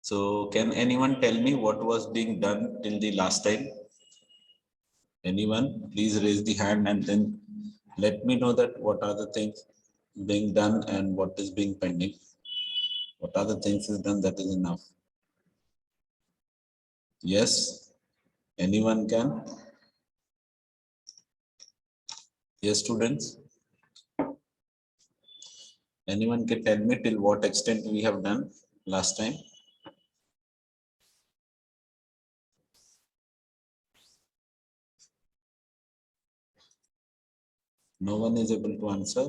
So can anyone tell me what was being done till the last time? Anyone, please raise the hand and then let me know that what are the things being done and what is being pending. What are the things is done, that is enough. Yes, anyone can? Yes, students. Anyone can tell me till what extent we have done last time? No one is able to answer.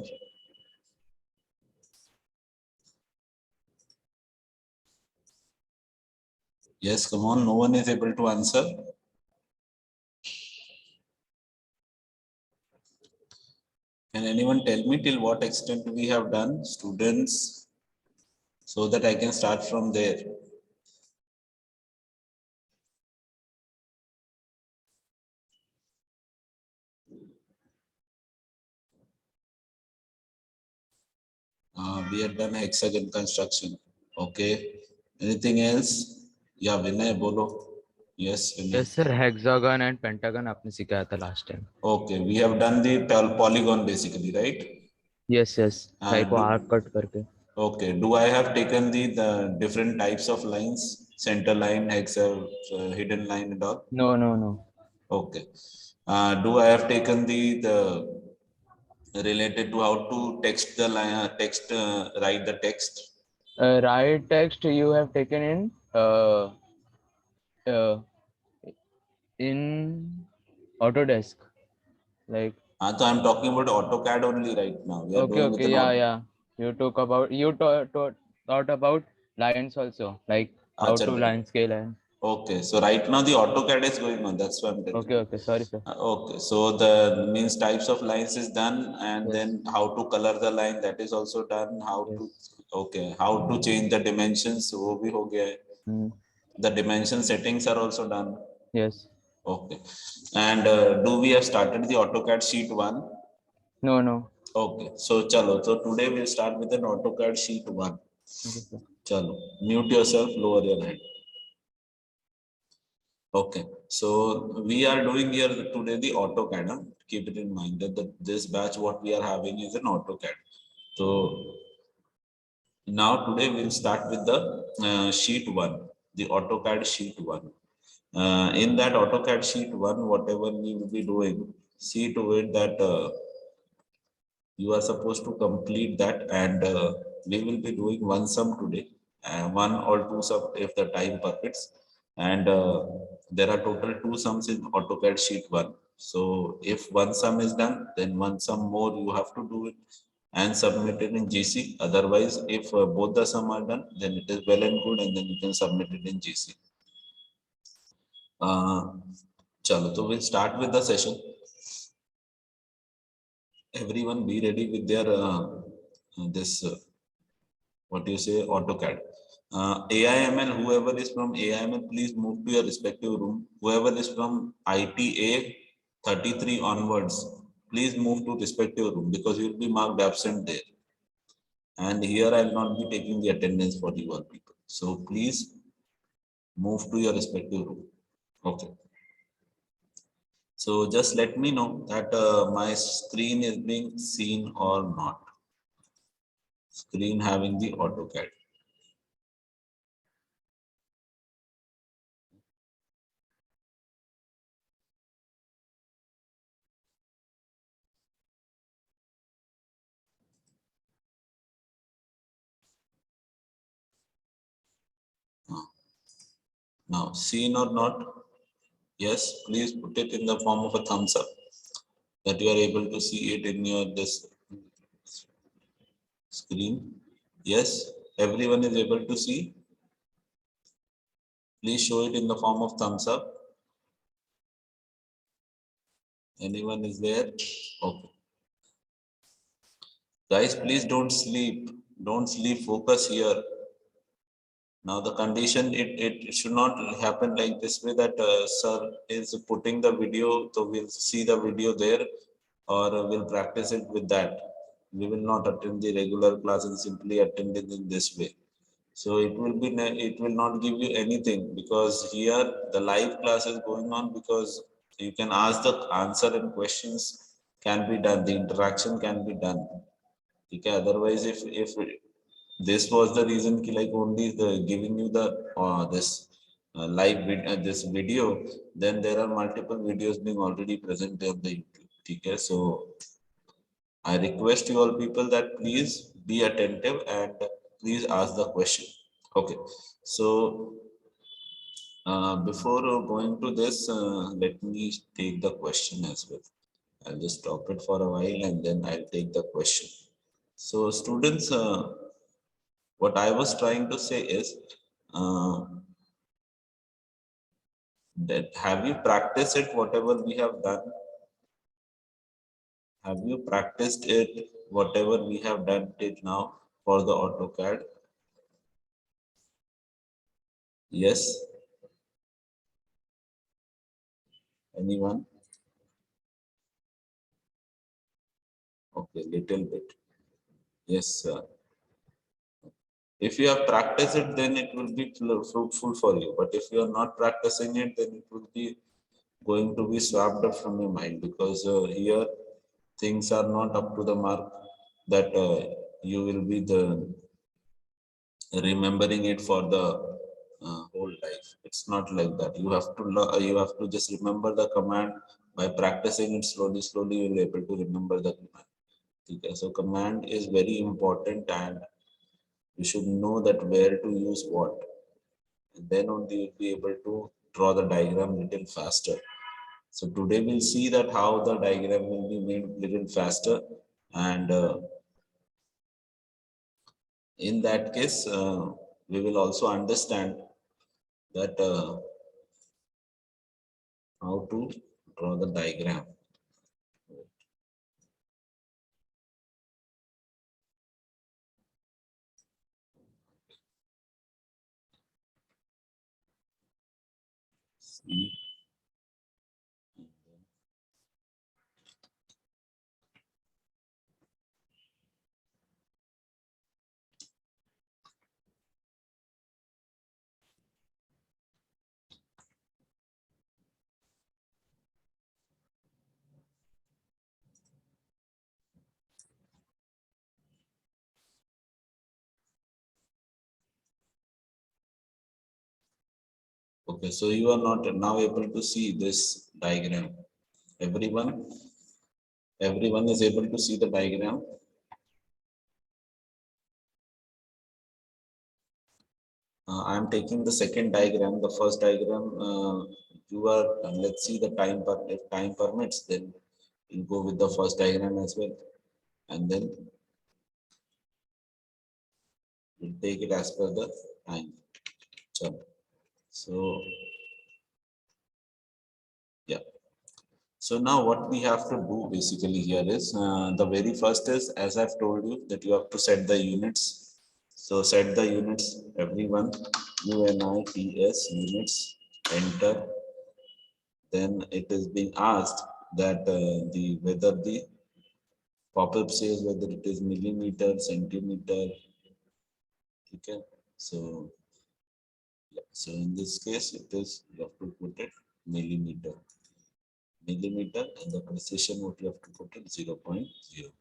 Yes, come on, no one is able to answer. Can anyone tell me till what extent we have done, students, so that I can start from there? We have done hexagon construction. Okay. Anything else? Yeah, Vinay, bolo. Yes, Vinay. Yes, sir. Hexagon and pentagon आपने सिखाया था last time. Okay, we have done the polygon basically, right? Yes, yes. Like वो arc cut करके. Okay, do I have taken the different types of lines? Center line, hidden line and all? No, no, no. Okay. Do I have taken the related to how to text the line, write the text? Write text you have taken uh, in Autodesk. Like. So I'm talking about AutoCAD only right now. We are Okay, going with okay, an yeah, yeah. You thought about lines also, like how to line scale and. Okay, so right now the AutoCAD is going on. That's what I'm telling. Okay, okay. Sorry, sir. Okay, so the means types of lines is done, and Yes. then how to color the line, that is also done. How to how to change the dimensions, wo bhi ho gaya hai. The dimension settings are also done. Yes. Okay, and do we have started the AutoCAD sheet 1? No, no. Okay, so chalo. So today we'll start with an AutoCAD sheet 1. Okay, sir. Chalo, mute yourself, lower your hand. Okay, so we are doing here today the AutoCAD. Keep it in mind that this batch what we are having is an AutoCAD. So now today we'll start with the sheet 1, the AutoCAD sheet 1. In that AutoCAD sheet 1, whatever we will be doing, see to it that you are supposed to complete that, and we will be doing one sum today, one or two sum if the time permits, and there are total two sums in AutoCAD sheet 1. So if one sum is done, then one sum more you have to do it and submit it in GC. Otherwise, if both the sum are done, then it is well and good, and then you can submit it in GC. Chalo, so we'll start with the session. Everyone be ready with their this what you say AutoCAD. AIML, whoever is from AIML, please move to your respective room. Whoever is from ITA 33 onwards, please move to respective room because you will be marked absent there. And here I will not be taking the attendance for you all people. So please move to your respective room. Okay. So just let me know that my screen is being seen or not. Screen having the AutoCAD. Now, seen or not? Yes, please put it in the form of a thumbs up that you are able to see it in your this screen. Yes, everyone is able to see. Please show it in the form of thumbs up. Anyone is there? Okay. Guys, please don't sleep. Don't sleep. Focus here. Now the condition, it should not happen like this way that sir is putting the video, so we'll see the video there or we'll practice it with that. We will not attend the regular class and simply attend it in this way. So it will not give you anything, because here the live class is going on, because you can ask the answer and questions can be done, the interaction can be done. Okay, otherwise if this was the reason ki like only the giving you the this this video, then there are multiple videos being already present on the YouTube. Okay, so I request you all people that please be attentive and please ask the question. Okay, so before going to this, let me take the question as well. I'll just stop it for a while and then I'll take the question. So students, what I was trying to say is uh, that have you practiced it, whatever we have done? Have you practiced it, whatever we have done till now for the AutoCAD? Yes, anyone? Okay, little bit. Yes, sir. If you have practiced it, then it will be fruitful for you. But if you are not practicing it, then it will be going to be swapped up from your mind, because here things are not up to the mark that you will be the remembering it for the whole life. It's not like that. You have to you have to just remember the command by practicing it slowly. Slowly, you will be able to remember the command. Okay, so command is very important, and you should know that where to use what, and then only you'll be able to draw the diagram little faster. So today we'll see that how the diagram will be made little faster, and in that case, we will also understand that how to draw the diagram. See. Okay, so you are not now able to see this diagram. Everyone, everyone is able to see the diagram. I am taking the second diagram. The first diagram, you are. Let's see the time per if time permits, then we'll go with the first diagram as well, and then we'll take it as per the time. So yeah. So now what we have to do basically here is the very first is, as I've told you, that you have to set the units. So set the units, everyone, UNITS units, enter. Then it is being asked that the whether the pop-up says whether it is millimeter, centimeter. Okay. So yeah. So in this case, it is you have to put it millimeter. Millimeter, and the precision what you have to put it 0.0,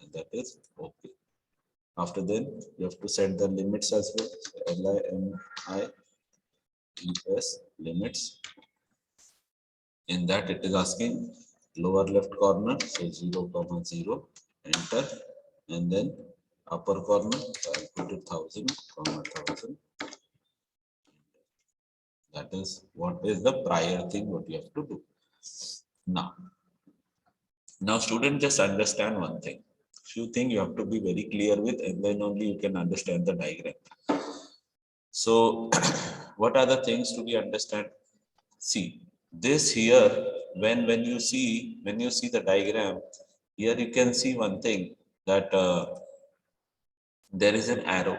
and that is okay. After then you have to set the limits as well. So LIMITS limits. In that it is asking lower left corner, so 0, 0, enter, and then upper corner, so I'll put it 1000, 1000. That is what is the prior thing what you have to do. Now student, just understand one thing. Few things you have to be very clear with, and then only you can understand the diagram. So what are the things to be understand? See this here, when you see the diagram, here you can see one thing, that there is an arrow.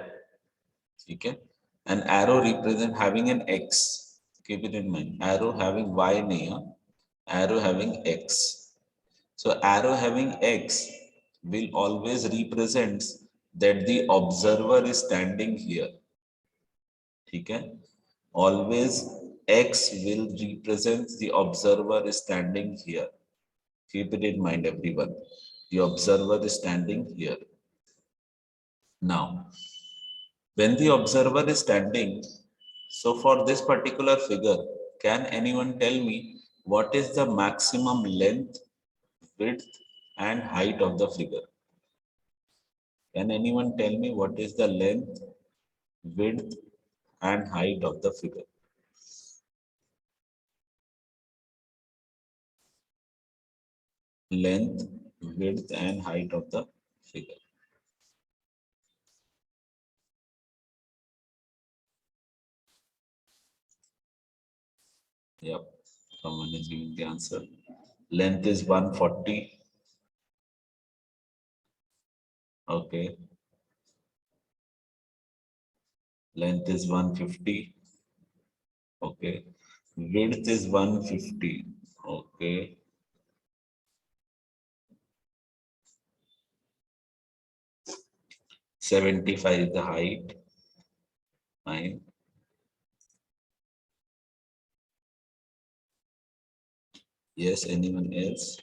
Okay, an arrow represent having an X. Keep it in mind. Arrow having Y near, arrow having X. So arrow having X will always represents that the observer is standing here. ठीक है. Always X will represent the observer standing here. Keep it in mind, everyone. The observer is standing here. Now, when the observer is standing, so for this particular figure, can anyone tell me what is the maximum length, width, and height of the figure? Can anyone tell me what is the length, width, and height of the figure? Length, width, and height of the figure. Yep, someone is giving the answer. Length is 140. Okay. Length is 150. Okay. Width is 150. Okay. 75 is the height. Fine. Yes, anyone else?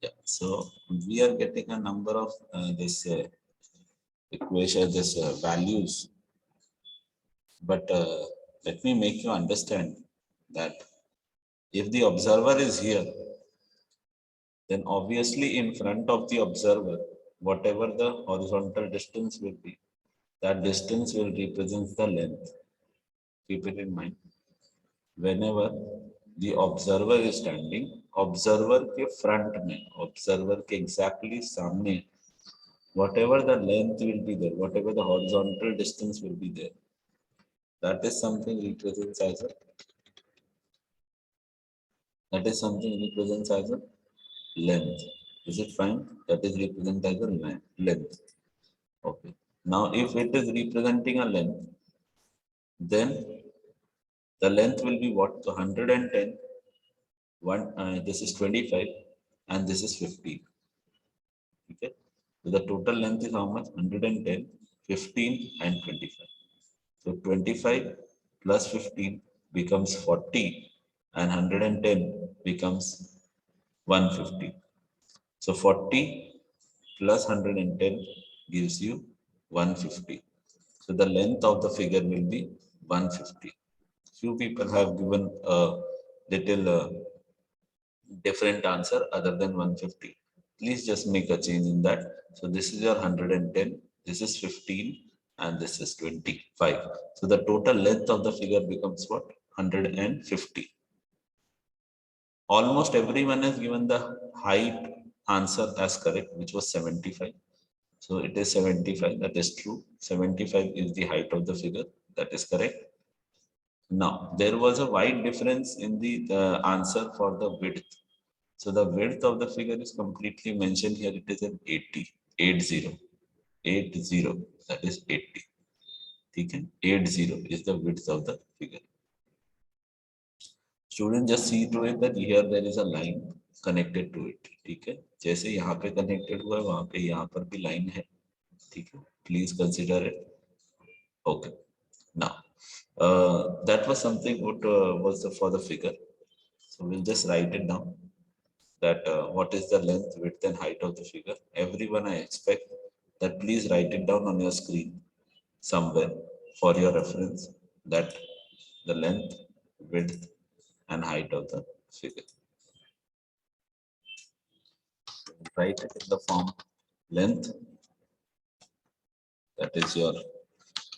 Yeah. So we are getting a number of this equation, this values. But let me make you understand that if the observer is here, then obviously in front of the observer, whatever the horizontal distance will be, that distance will represent the length. Keep it in mind. Whenever the observer is standing, observer के front में, observer के exactly सामने, whatever the length will be there, whatever the horizontal distance will be there, that is something represents as a, that is something represents as a length. Is it fine? That is represented as a length. Okay. Now, if it is representing a length, then the length will be what? So 110, this is 25, and this is 50. Okay. So the total length is how much? 110, 15, and 25. So 25 plus 15 becomes 40, and 110 becomes 150. So 40 plus 110 gives you 150. So the length of the figure will be 150. Few people have given a little different answer other than 150. Please just make a change in that. So this is your 110, this is 15, and this is 25. So the total length of the figure becomes what? 150. Almost everyone has given the height answer as correct, which was 75. So it is 75, that is true. 75 is the height of the figure, that is correct. Now, there was a wide difference in the answer for the width. So the width of the figure is completely mentioned here. It is an 80, 80, 80, that is 80. Okay? 80 is the width of the figure. Student just see to it that here there is a line connected to it. ठीक है? जैसे यहाँ पे connected हुआ है, वहाँ पे यहाँ पर भी line है. ठीक है? Please consider it. Okay. Now, that was something what was for the figure. So we'll just write it down. That what is the length, width, and height of the figure. Everyone, I expect that please write it down on your screen somewhere for your reference. That the length, width, and height of the figure. Write it in the form length, that is your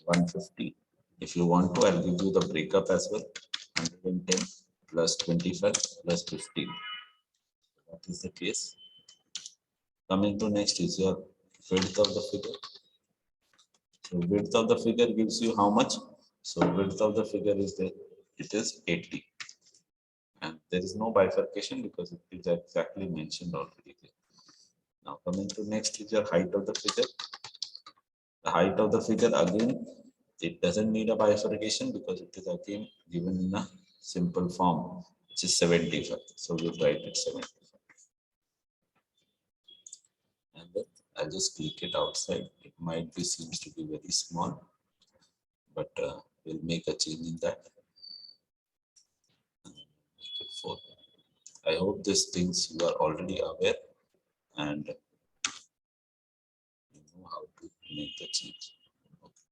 150. If you want to, I'll give you the breakup as well. 110 plus 25 plus 15. That is the case. Coming to next is your width of the figure. So width of the figure gives you how much? So width of the figure is there. It is 80. And there is no bifurcation because it is exactly mentioned already there. Now coming to next is your height of the figure. The height of the figure again, it doesn't need a bifurcation because it is again given in a simple form, which is 75. So we'll write it 75. And then I'll just click it outside. It might be seems to be very small. but we'll make a change in that. Make it 4. I hope these things you are already aware and you know how to make the change. Okay.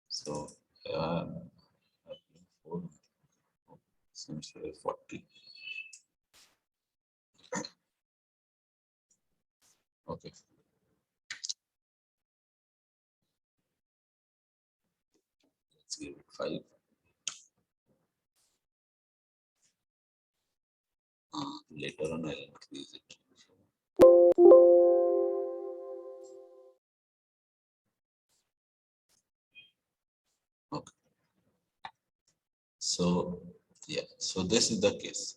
So, 4 seems to be 40. Okay. Let's give it 5. Later on, I'll increase it. Okay. So, yeah. So this is the case.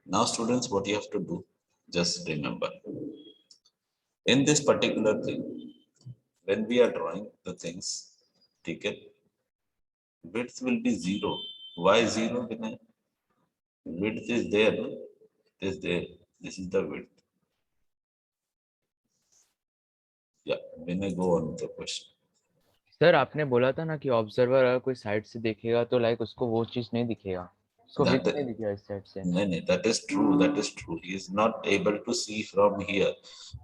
Now, students, what you have to do, just remember, in this particular thing, when we are drawing the things, take width will be 0. Why 0? Because width is there, no? It is there. This is the width. Yeah, when I go on with the question. Sir आपने बोला था ना कि observer अगर कोई side से देखेगा तो लाइक उसको वो चीज नहीं दिखेगा, उसको That, विड्थ नहीं दिखेगा इस साइड से. no, no, that is true. That is true. He is not able to see from here.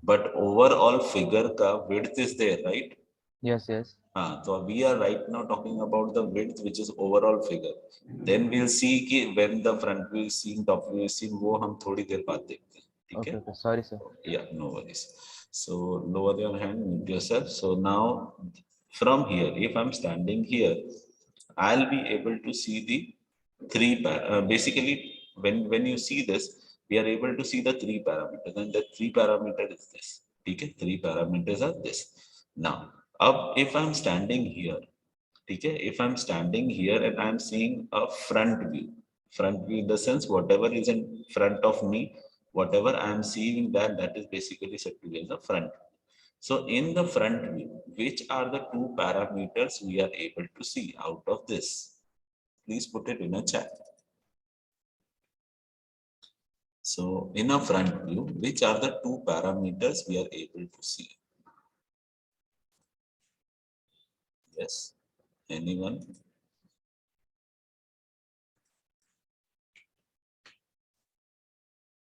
But overall figure ka width is there, right? Yes yes. So we are right now talking about the width, which is overall figure. Then we'll see कि when the front view is seen, top view is seen, वो हम थोड़ी देर बाद देखते हैं, ठीक है? Okay okay, sorry sir. Yeah, no worries. So lower your hand, mute yourself. So now from here, if I'm standing here, I'll be able to see the basically when you see this, we are able to see the 3 parameters, and the 3 parameter is this. Okay, 3 parameters are this. Now, if I'm standing here, okay, if I'm standing here and I'm seeing a front view in the sense whatever is in front of me, whatever I'm seeing that is basically said to be the front. So in the front view, which are the 2 parameters we are able to see out of this? Please put it in a chat. So in a front view, which are the 2 parameters we are able to see? Yes, anyone?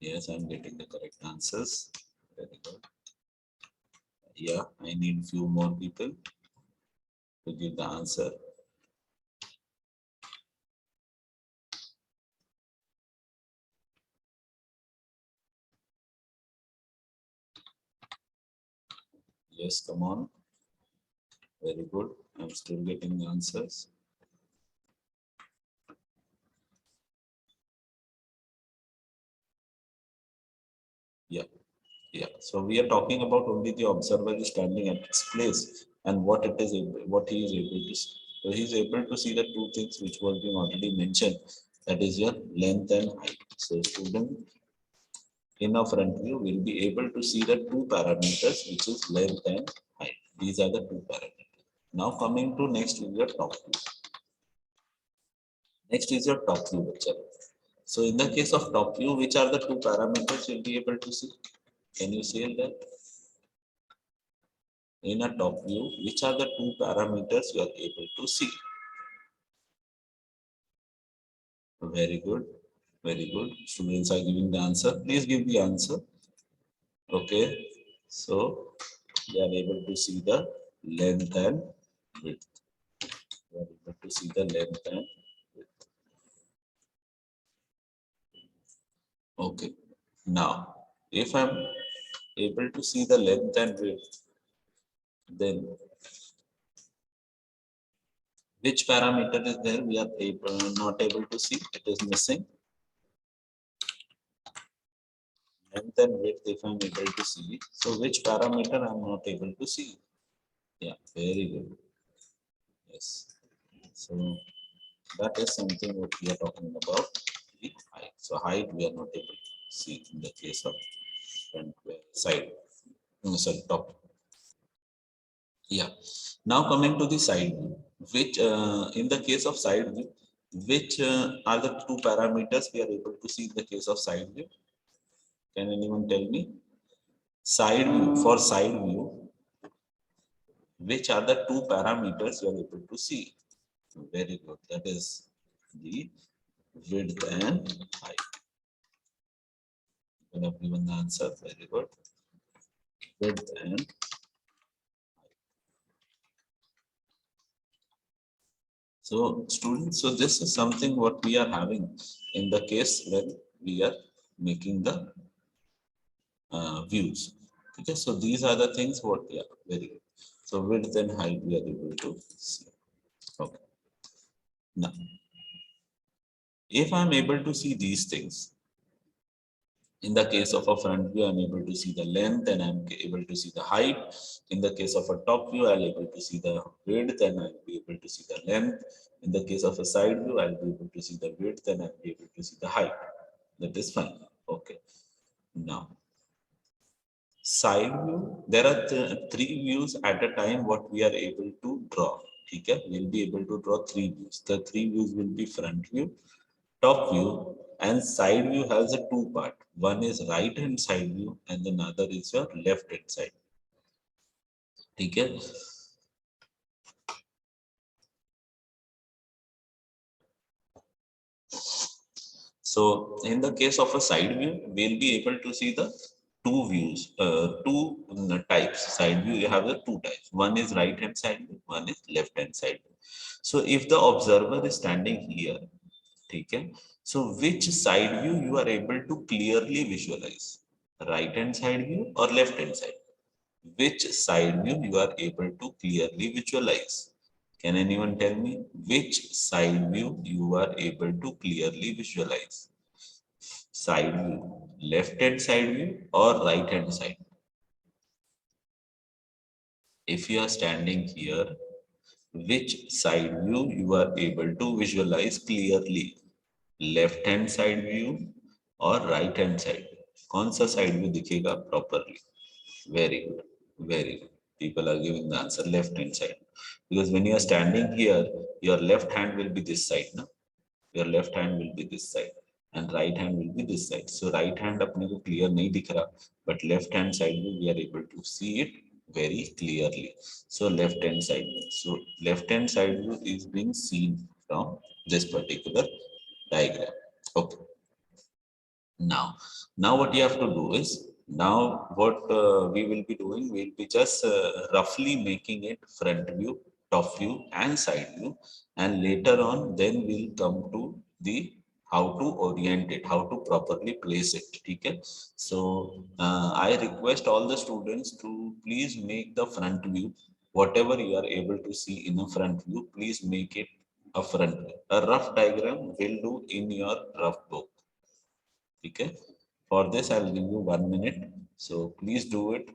Yes, I'm getting the correct answers. Very good. Yeah, I need few more people to give the answer. Yes, come on. Very good. I'm still getting the answers. Yeah, yeah. So we are talking about only the observer is standing at its place and what he is able to see. So he is able to see the 2 things which was being already mentioned. That is your length and height. So student in a front view will be able to see the 2 parameters, which is length and height. These are the 2 parameters. Now coming to next is your top view. Next is your top view picture. So in the case of top view, which are the 2 parameters you'll be able to see? Can you say that? In a top view, which are the 2 parameters you are able to see? Very good. Very good. Students are giving the answer. Please give the answer. Okay. So they are able to see the length and width. They are able to see the length and width. Okay. Now, if I'm able to see the length and width, then which parameter is there? We are not able to see. It is missing. Length and width, if I'm able to see. So which parameter I'm not able to see? Yeah, very good. Yes. So that is something what we are talking about, the height. So height we are not able to see in the case of front side. No, sorry, top. Yeah. Now coming to the side view, which in the case of side view, which are the 2 parameters we are able to see in the case of side view? Can anyone tell me? Side view, for side view, Which are the two parameters you are able to see? Very good. That is the width and height. You have given the answer. Very good. Width and so students, so this is something what we are having in the case when we are making the views. Okay, so these are the things what we are very good. So width and height we are able to see. Okay. Now, if I'm able to see these things, in the case of a front view, I'm able to see the length and I'm able to see the height. In the case of a top view, I'll able to see the width and I'll be able to see the length. In the case of a side view, I'll be able to see the width and I'll be able to see the height. That is fine. Okay. Now, side view, there are three views at a time what we are able to draw. Okay, we'll be able to draw three views. The three views will be front view, top view, and side view has a two part. One is right hand side view and another is your left hand side. Okay. So in the case of a side view, we'll be able to see the two views, two types. Side view, you have the two types. One is right hand side view, one is left hand side view. So if the observer is standing here, okay, so which side view you are able to clearly visualize? Right hand side view or left hand side? Which side view you are able to clearly visualize? Can anyone tell me which side view you are able to clearly visualize? Side view, left hand side view or right hand side? If you are standing here, which side view you are able to visualize clearly? Left hand side view or right hand side? कौन सा side view दिखेगा properly? Very good. Very good. People are giving the answer left hand side. Because when you are standing here, your left hand will be this side. No? Your left hand will be this side. And right hand will be this side. So right hand अपने को clear नहीं दिख रहा. But left hand side we are able to see it very clearly. So left hand side. So left hand side view is being seen from this particular diagram. Okay. Now what you have to do is, now what we will be doing, we'll be just roughly making it front view, top view and side view, and later on then we'll come to the how to orient it, how to properly place it. Okay, so I request all the students to please make the front view, whatever you are able to see in a front view, please make it a front view. A rough diagram will do in your rough book. Okay, for this I'll give you 1 minute, so please do it.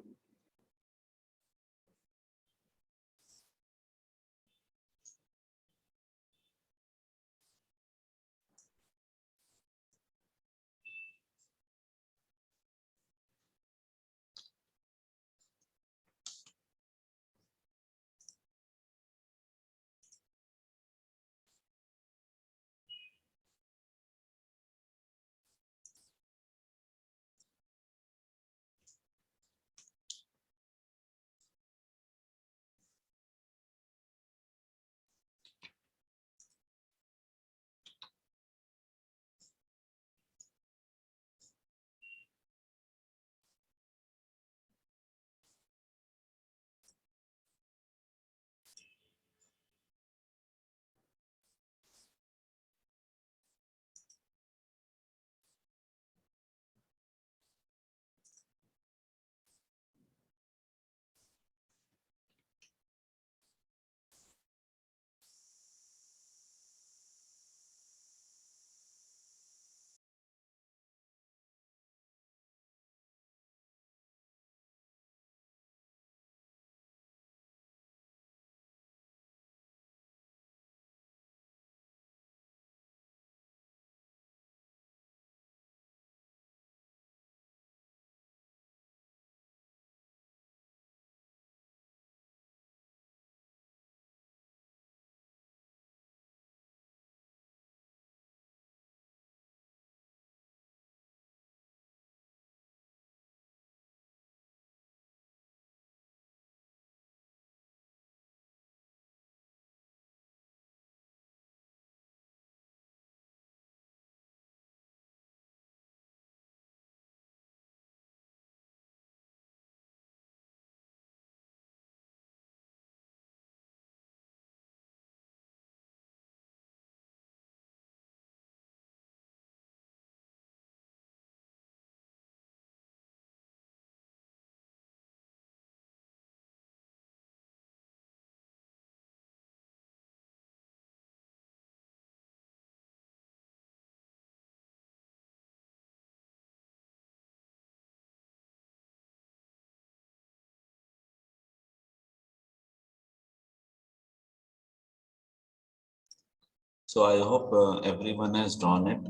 So I hope everyone has drawn it.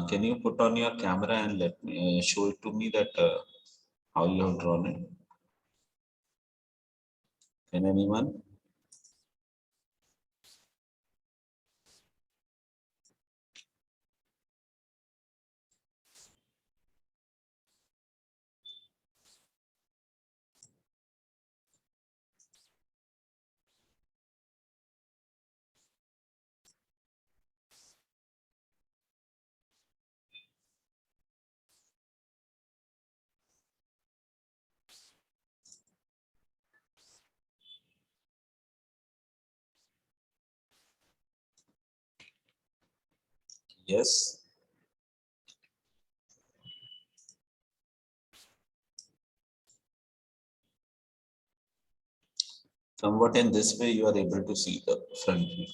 Can you put on your camera and let me show it to me that how you have drawn it? Can anyone? Yes. Somewhat in this way, you are able to see the front view.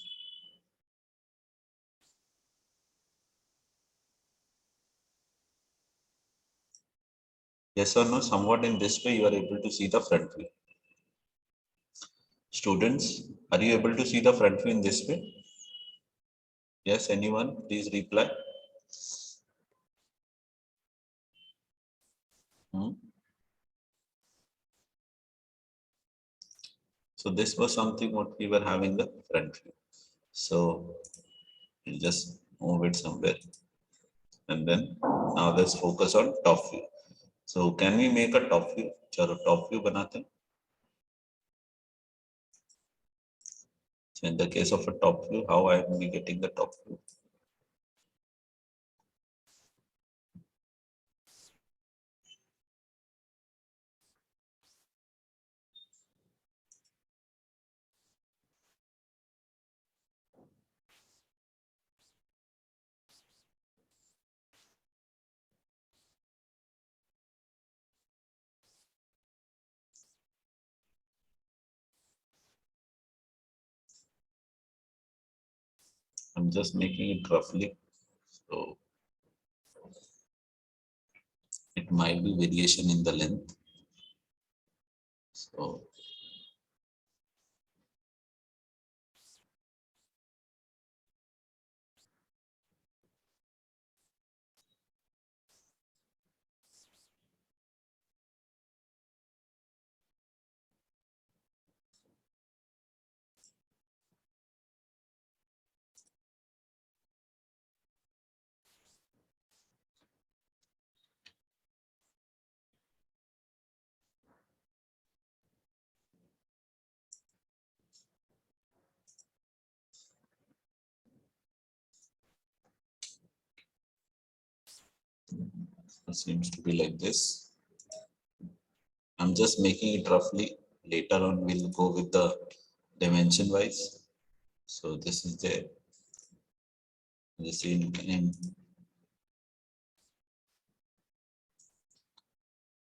Yes or no? Somewhat in this way, you are able to see the front view. Students, are you able to see the front view in this way? Yes, anyone? Please reply. Hmm. So this was something what we were having the front view. So we'll just move it somewhere. And then now let's focus on top view. So can we make a top view? चलो top view बनाते हैं. So in the case of a top view, how I am getting the top view? I'm just making it roughly. So it might be variation in the length. So it seems to be like this. I'm just making it roughly. Later on, we'll go with the dimension wise. So this is the same, and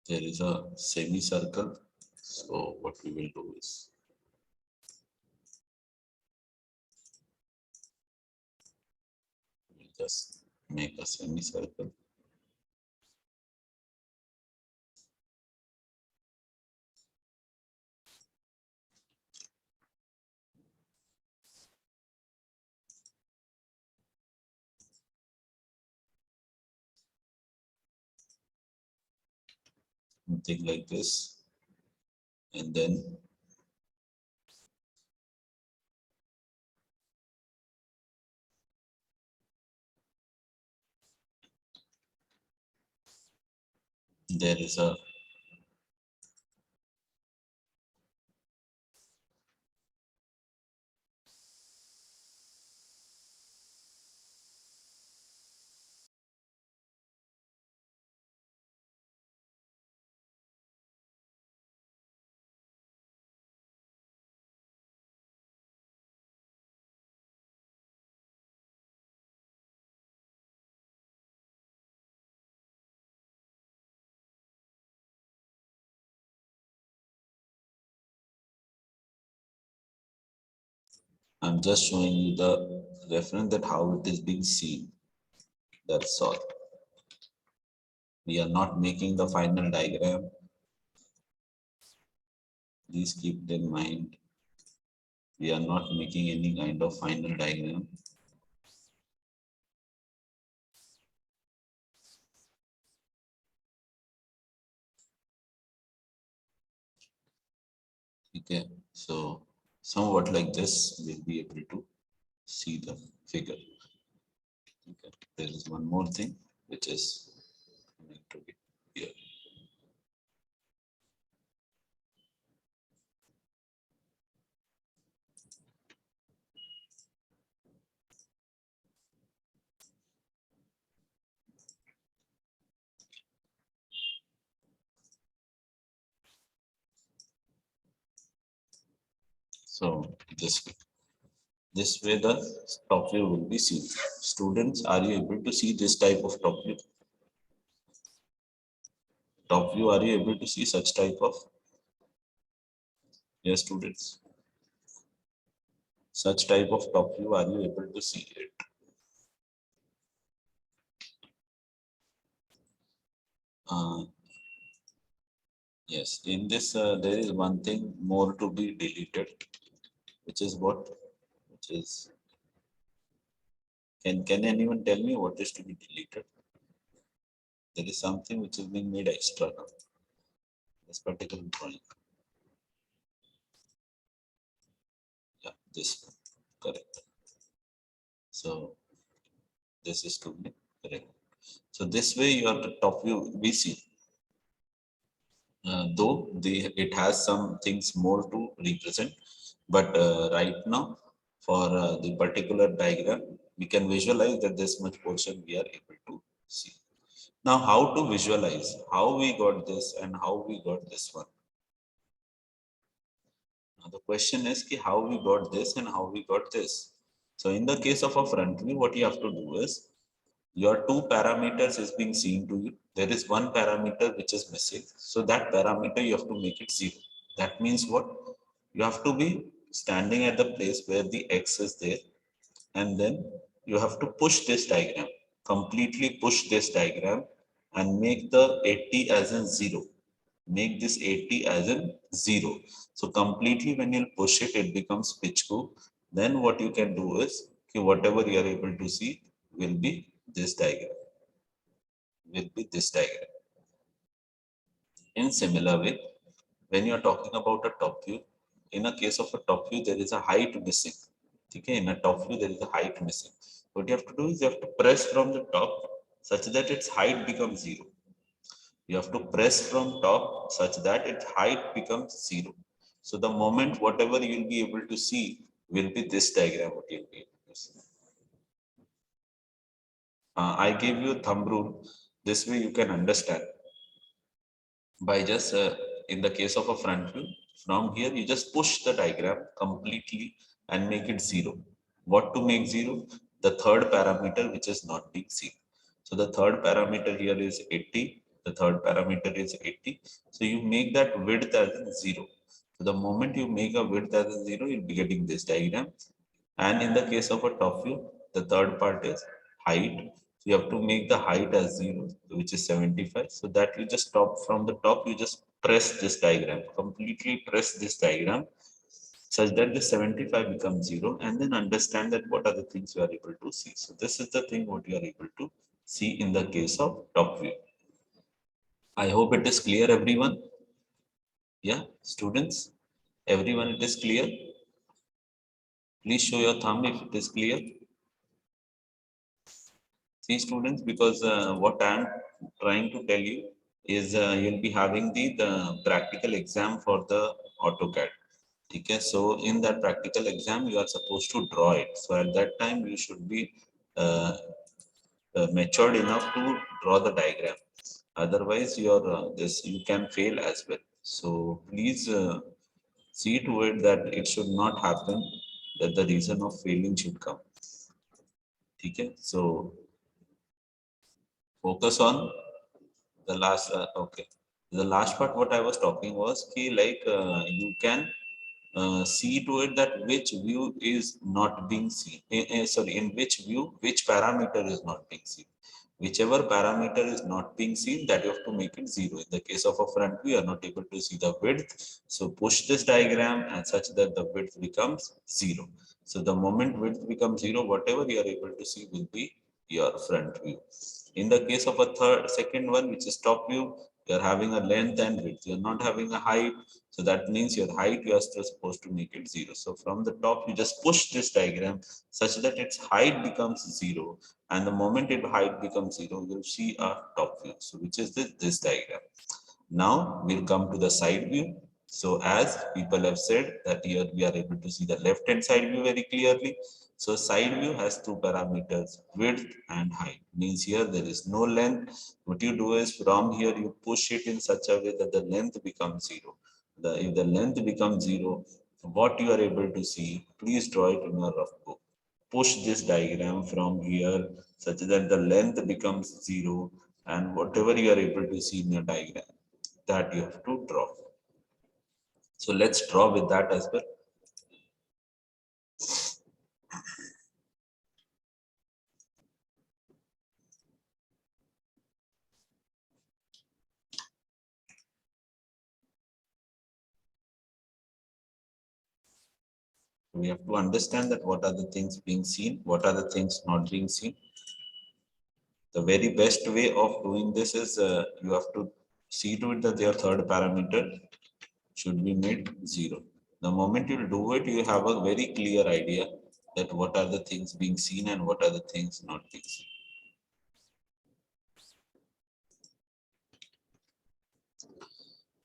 there is a semicircle. So what we will do is we'll just make a semicircle. Something like this. And then there is a I'm just showing you the reference that how it is being seen. That's all. We are not making the final diagram. Please keep in mind, we are not making any kind of final diagram. Okay, so somewhat like this, we'll be able to see the figure. Okay, there is one more thing which is going to be here. So this way the top view will be seen. Students, are you able to see this type of top view? Top view, are you able to see such type of? Yes, students. Such type of top view, are you able to see it? Uh, yes, in this there is one thing more to be deleted, which is what? Which is, can anyone tell me what is to be deleted? There is something which is being made extra now. This particular drawing. Yeah, this one. Correct. So this is to be correct. So this way you have the top view we see. Though it has some things more to represent, but right now for the particular diagram, we can visualize that this much portion we are able to see. Now, how to visualize, how we got this and how we got this one. Now, the question is ki how we got this and how we got this. So in the case of a front view, what you have to do is your two parameters is being seen to you. There is one parameter which is missing. So that parameter you have to make it zero. That means what? You have to be standing at the place where the X is there. And then you have to push this diagram, completely push this diagram and make the 80 as in zero. Make this 80 as in zero. So completely when you push it, it becomes pitch cool. Then what you can do is, okay, whatever you are able to see will be this diagram, will be this diagram. In similar way, when you are talking about a top view, in a case of a top view, there is a height missing. Okay, in a top view, there is a height missing. What you have to do is you have to press from the top such that its height becomes zero. You have to press from top such that its height becomes zero. So the moment whatever you will be able to see will be this diagram, what you'll be able to see. I gave you a thumb rule. This way you can understand by just in the case of a front view, from here you just push the diagram completely and make it zero. What to make zero? The third parameter which is not being seen. So the third parameter here is 80. The third parameter is 80. So you make that width as zero. So the moment you make a width as a zero, you'll be getting this diagram. And in the case of a top view, the third part is height. So you have to make the height as zero, which is 75. So that you just stop from the top, you just press this diagram, completely press this diagram such that the 75 becomes zero, and then understand that what are the things you are able to see. So this is the thing what you are able to see in the case of top view. I hope it is clear, everyone. Yeah, students, everyone, it is clear. Please show your thumb if it is clear. See students, because what I am trying to tell you is you'll be having the practical exam for the AutoCAD. Okay, so in that practical exam, you are supposed to draw it. So at that time, you should be uh, matured enough to draw the diagram. Otherwise, this you can fail as well. So please see to it that it should not happen. That the reason of failing should come. Okay, so focus on the last okay, the last part what I was talking was key, like you can see to it that which view is not being seen, sorry, in which view which parameter is not being seen. Whichever parameter is not being seen, that you have to make it zero. In the case of a front view, you are not able to see the width, so push this diagram and such that the width becomes zero. So the moment width becomes zero, whatever you are able to see will be your front view. In the case of a second one, which is top view, You're having a length and width. You're not having a height. So that means your height, you are still supposed to make it 0. So from the top, you just push this diagram such that its height becomes 0. And the moment its height becomes 0, you'll see a top view. So which is this diagram. Now we'll come to the side view. So as people have said that here we are able to see the left hand side view very clearly. So side view has two parameters, width and height. Means here there is no length. What you do is from here you push it in such a way that the length becomes 0. If the length becomes 0, what you are able to see, please draw it in your rough book. Push this diagram from here such that the length becomes 0, and whatever you are able to see in your diagram, that you have to draw. So let's draw with that as well. We have to understand that what are the things being seen, what are the things not being seen. The very best way of doing this is you have to see to it that your third parameter should be made 0. The moment you do it, you have a very clear idea that what are the things being seen and what are the things not being seen.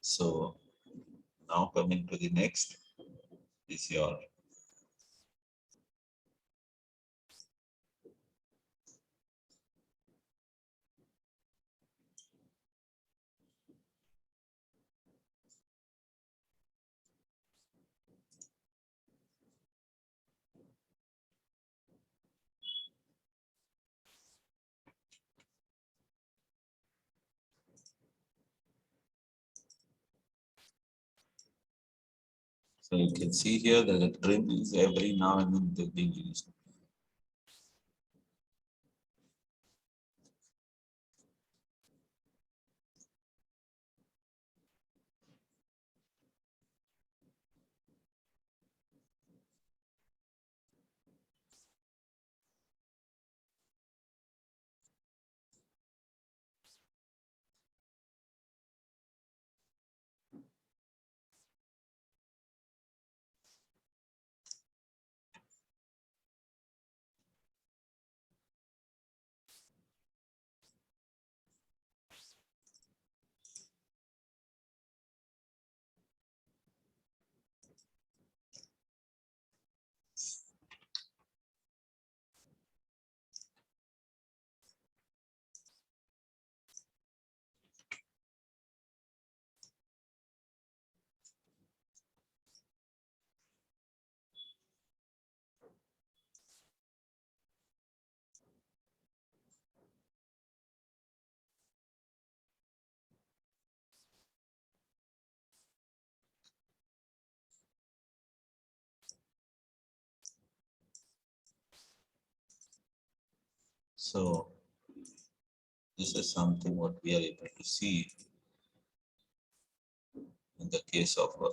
So now coming to the next is your so you can see here that the trim is every now and then being used. So this is something what we are able to see in the case of a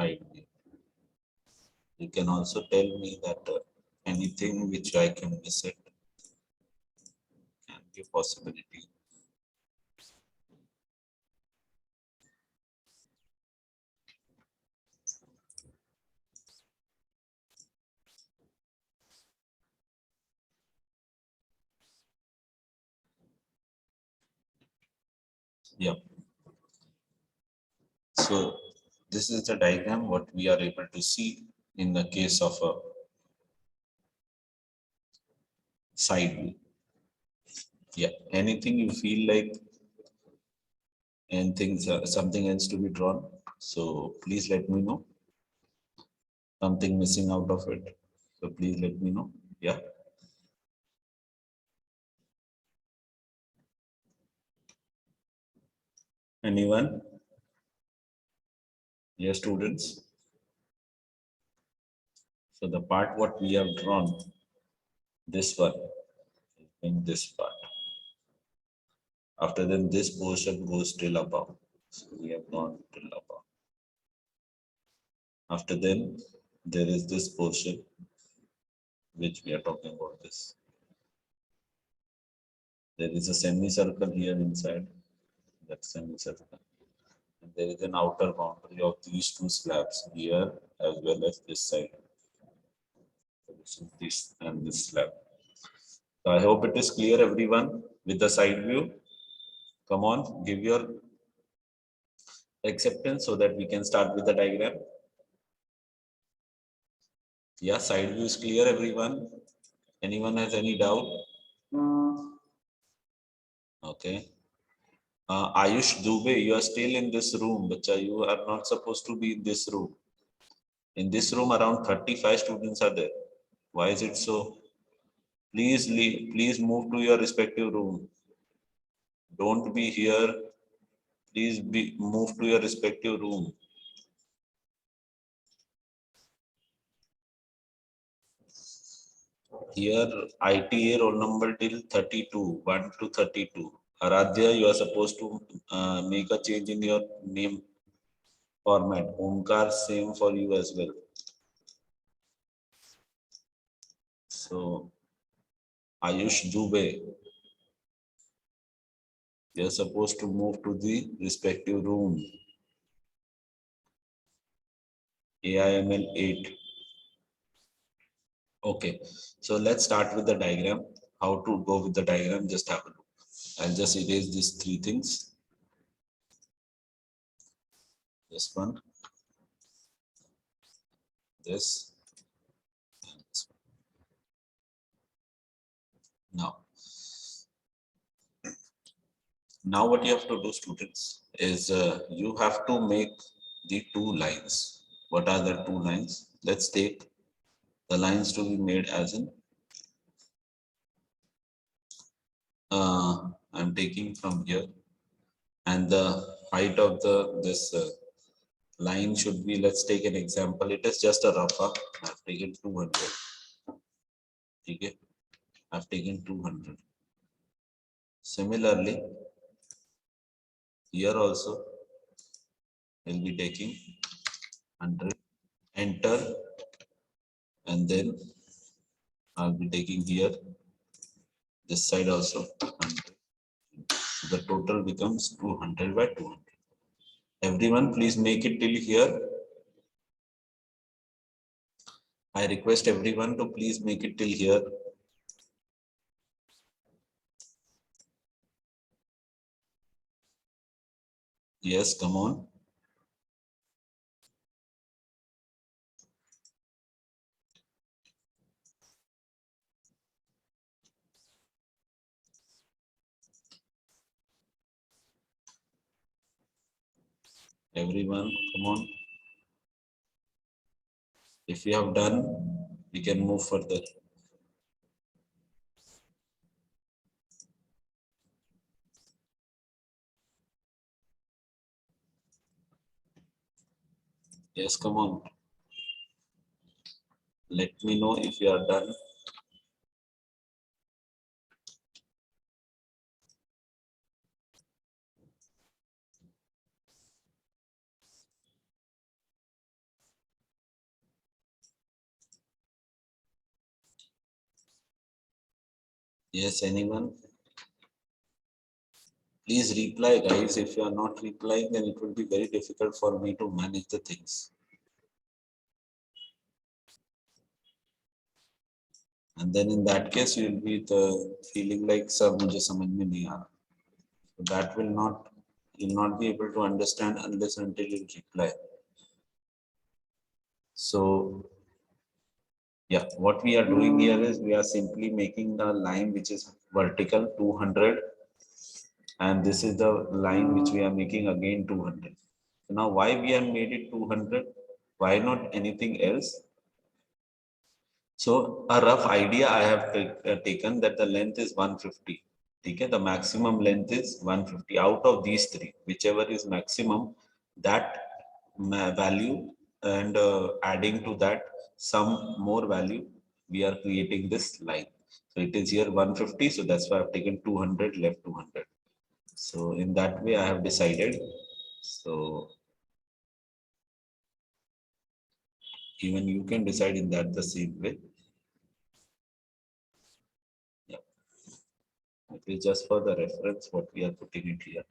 height. You can also tell me that anything which I can miss it can be a possibility. Yeah. So this is the diagram what we are able to see in the case of a side view. Yeah. Anything you feel like and things something else to be drawn. So please let me know. Something missing out of it. So please let me know. Yeah. Anyone? Yes, students. So the part what we have drawn, this one, in this part. After then, this portion goes till above. So we have gone till above. After then, there is this portion which we are talking about this. There is a semicircle here inside that semicircle. And there is an outer boundary of these two slabs here as well as this side. So this is this and this slab. So I hope it is clear, everyone, with the side view. Come on, give your acceptance so that we can start with the diagram. Yeah, side view is clear, everyone. Anyone has any doubt? Okay. Ayush Dubey, you are still in this room, bacha. You are not supposed to be in this room. In this room, around 35 students are there. Why is it so? Please leave, please move to your respective room. Don't be here. Please be move to your respective room. Here, ITA roll number till 32, 1 to 32. Aradhya, you are supposed to make a change in your name format. Omkar, same for you as well. So, Ayush Dubey, you are supposed to move to the respective room. AIML 8. Okay, so let's start with the diagram. How to go with the diagram, just have a look. I'll just erase these three things. This one, this, and this one. Now what you have to do, students, is you have to make the two lines. What are the two lines? Let's take the lines to be made as in, I'm taking from here, and the height of this line should be, let's take an example. It is just a rough up. I've taken 200. Okay, I've taken 200. Similarly, here also we'll be taking 100. Enter, and then I'll be taking here this side also 100. So the total becomes 200 by 200. Everyone, please make it till here. I request everyone to please make it till here. Yes, come on. Everyone, come on. If you have done, we can move further. Yes, come on. Let me know if you are done. Yes, anyone? Please reply, guys. If you are not replying, then it will be very difficult for me to manage the things. And then in that case, you will be the feeling like, sir, mujhe samajh mein nahi aa raha. So that will not, you'll not be able to understand unless until you reply. So yeah, what we are doing here is we are simply making the line which is vertical 200, and this is the line which we are making again 200. So now why we have made it 200? Why not anything else? So a rough idea I have taken that the length is 150. Okay, the maximum length is 150 out of these three, whichever is maximum, that value, and adding to that some more value, we are creating this line. So it is here 150. So that's why I've taken 200, left 200. So in that way I have decided. So even you can decide in that the same way. Yeah. It is just for the reference what we are putting it here.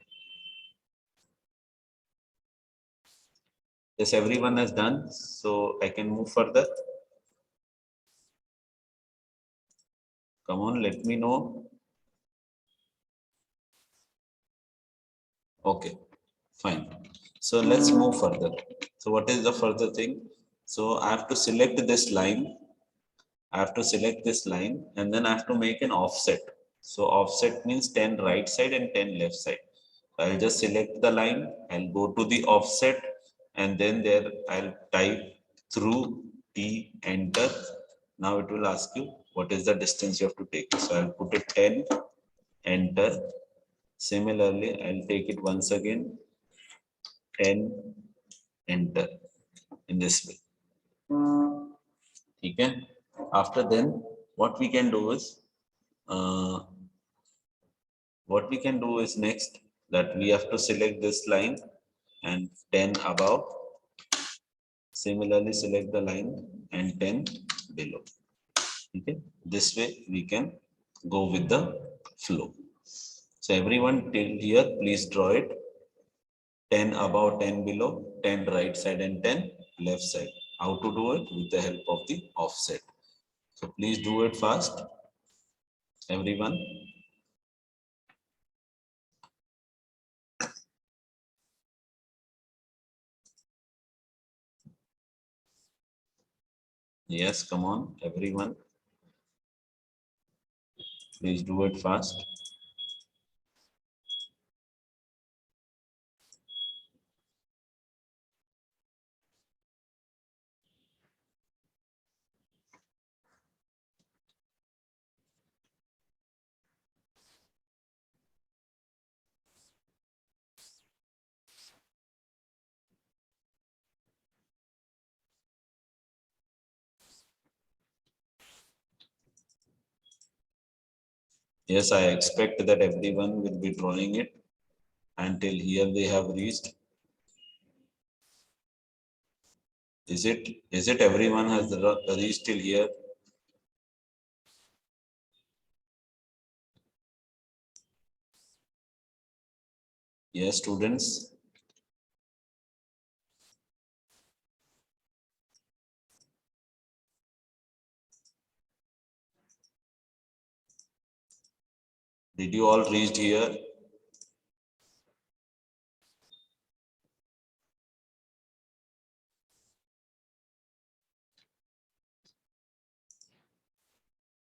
Yes, everyone has done, so I can move further. Come on, let me know. Okay, fine. So let's move further. So what is the further thing? So I have to select this line. I have to select this line and then I have to make an offset. So offset means 10 right side and 10 left side. I'll just select the line, I'll go to the offset and then there I'll type through T, enter. Now it will ask you what is the distance you have to take. So I'll put it 10, enter. Similarly, I'll take it once again, 10, enter in this way. Okay. After then, what we can do is, uh, next that we have to select this line and 10 above. Similarly, select the line and 10 below. Okay. This way we can go with the flow. So everyone till here, please draw it. 10 above, 10 below, 10 right side and 10 left side. How to do it? With the help of the offset. So please do it fast, everyone. Yes, come on, everyone. Please do it fast. Yes, I expect that everyone will be drawing it until here they have reached. Is it everyone has reached till here? Yes, students. Did you all reach here?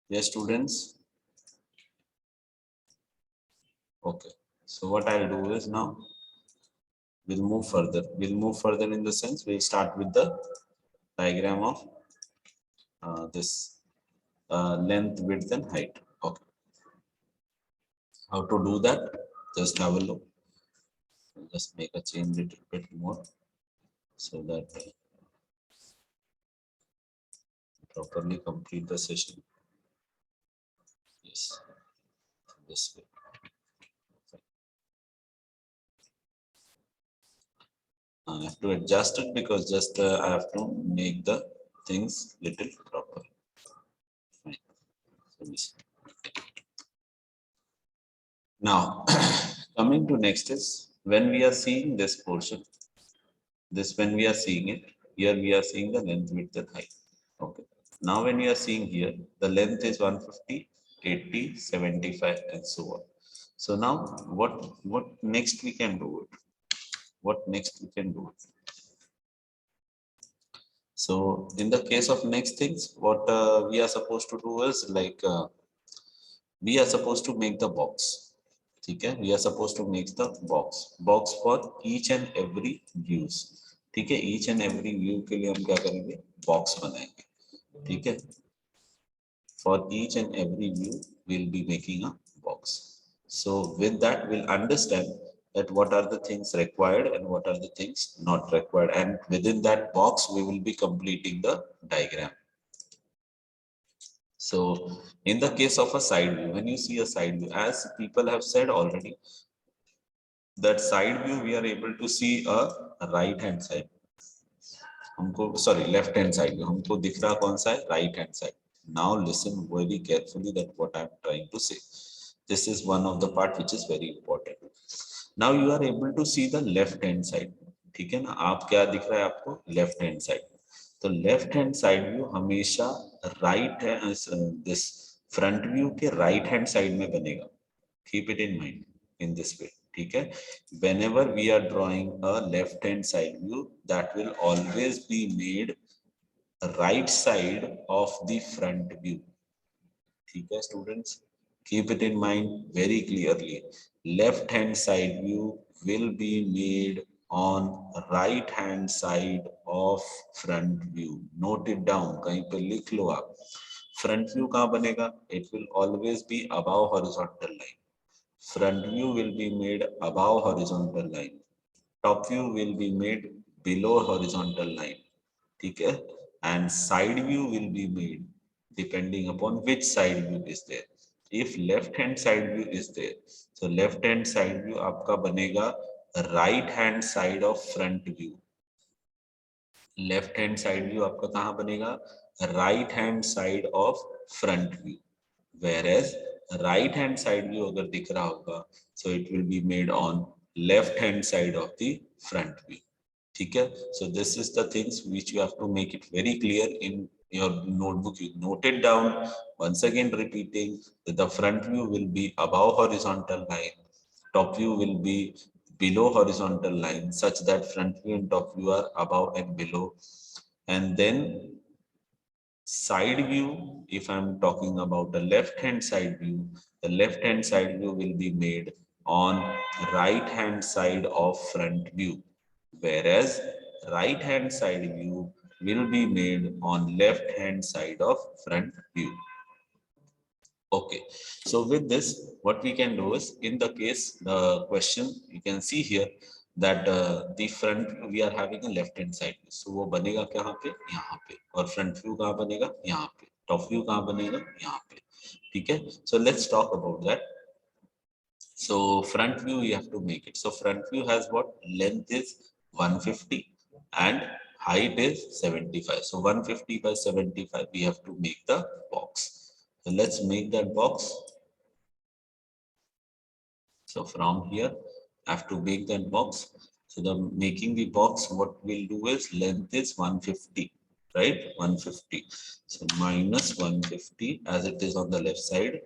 Yes, students. Okay. So what I'll do is now we'll move further. We'll move further in the sense we'll start with the diagram of this length, width, and height. Okay. How to do that? Just have a look. Just make a change a little bit more so that properly complete the session. Yes, this way. I have to adjust it because just I have to make the things little proper. Fine. So now, coming to next is when we are seeing this portion, when we are seeing it, here we are seeing the length, width, and height. Okay. Now, when we are seeing here, the length is 150, 80, 75, and so on. So now, what next we can do it? What next we can do it? So, in the case of next things, what we are supposed to do is like we are supposed to make the box. Okay, we are supposed to make the box for each and every views. ठीक है, each and every view के लिए हम क्या करेंगे, box बनाएंगे. ठीक है, for each and every view we'll be making a box. So with that we'll understand that what are the things required and what are the things not required, and within that box we will be completing the diagram. So in the case of a side view, when you see a side view, as people have said already, that side view we are able to see a right hand side. हमको sorry left hand side view हमको दिख रहा कौन सा है, right hand side. Now listen very carefully that what I am trying to say. This is one of the part which is very important. Now you are able to see the left hand side. ठीक है ना, आप क्या दिख रहा है आपको, left hand side. तो लेफ्ट हैंड साइड व्यू हमेशा राइट है, दिस फ्रंट व्यू के राइट हैंड साइड में बनेगा. Keep it in mind in this way. ठीक है, whenever we are drawing a left hand side view, that will always be made right side of the front view. ठीक है students, keep it in mind very clearly. Left hand side view will be made on right hand side of front view. Note it down, कहीं पे लिख लो आप. Front view कहाँ बनेगा? It will always be above horizontal line. Front view will be made above horizontal line. Top view will be made below horizontal line. ठीक है, and side view will be made depending upon which side view is there. If left hand side view is there, so left hand side view आपका बनेगा right hand side of front view. Left hand side view आपका कहाँ बनेगा? Right hand side of front view. whereas right hand side view अगर दिख रहा होगा, so it will be made on left hand side of the front view. ठीक है, so this is the things which you have to make it very clear in your notebook. You note it down. Once again repeating that the front view will be above horizontal line, top view will be below horizontal line, such that front view and top view are above and below. And then side view, if I'm talking about the left hand side view, the left hand side view will be made on right hand side of front view, whereas right hand side view will be made on left hand side of front view. Okay, so with this, what we can do is, in the case, the question, you can see here that the front we are having a left hand side. So वो बनेगा कहाँ पे? यहाँ पे. और front view कहाँ बनेगा? यहाँ पे. Top view कहाँ बनेगा? यहाँ पे. ठीक है? So let's talk about that. So front view you have to make it. So front view has what? Length is 150 and height is 75. So 150 by 75 we have to make the box. So let's make that box. So from here I have to make that box. So the making the box, what we'll do is, length is 150, right? 150. So minus 150 as it is on the left side,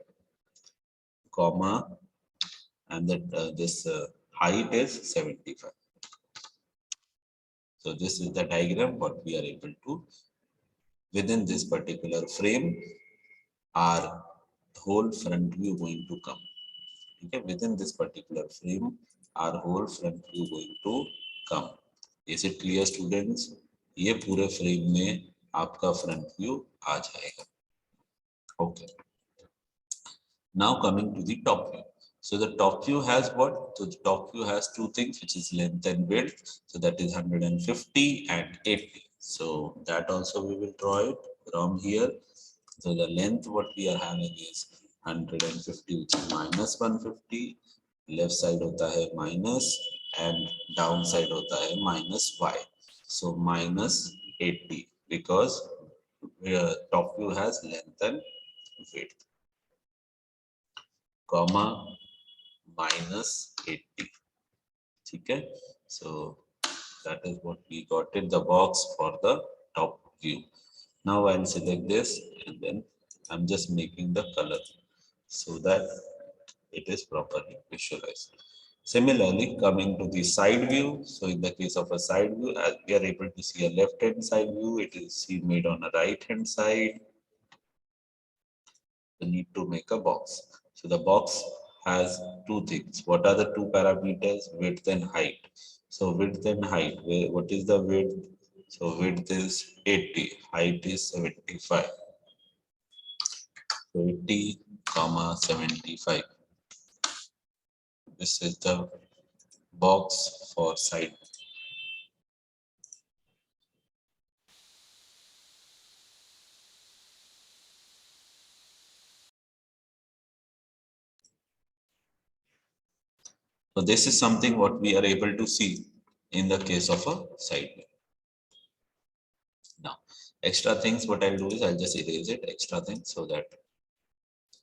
comma, and that this height is 75. So this is the diagram what we are able to, within this particular frame, our whole front view going to come. Okay, within this particular frame, our whole front view going to come. Is it clear students? ये पूरे frame में आपका front view आ जाएगा. Okay. Now coming to the top view. So the top view has what? So the top view has two things, which is length and width. So that is 150 and 80. So that also we will draw it from here. So the length what we are having is 150, which is minus 150. Left side होता है minus and down side होता है minus y. So minus 80 because top view has length and width, comma minus 80. ठीक है, so that is what we got in the box for the top view. Now I'll select this and then I'm just making the color so that it is properly visualized. Similarly, coming to the side view, so in the case of a side view, as we are able to see a left hand side view, it is made on a right hand side. We need to make a box. So the box has two things. What are the two parameters? Width and height. So width and height, what is the width? So width is 80, height is 75. So 80, comma 75. This is the box for side. So this is something what we are able to see in the case of a side view. Now, extra things what I'll do is I'll just erase it, extra things, so that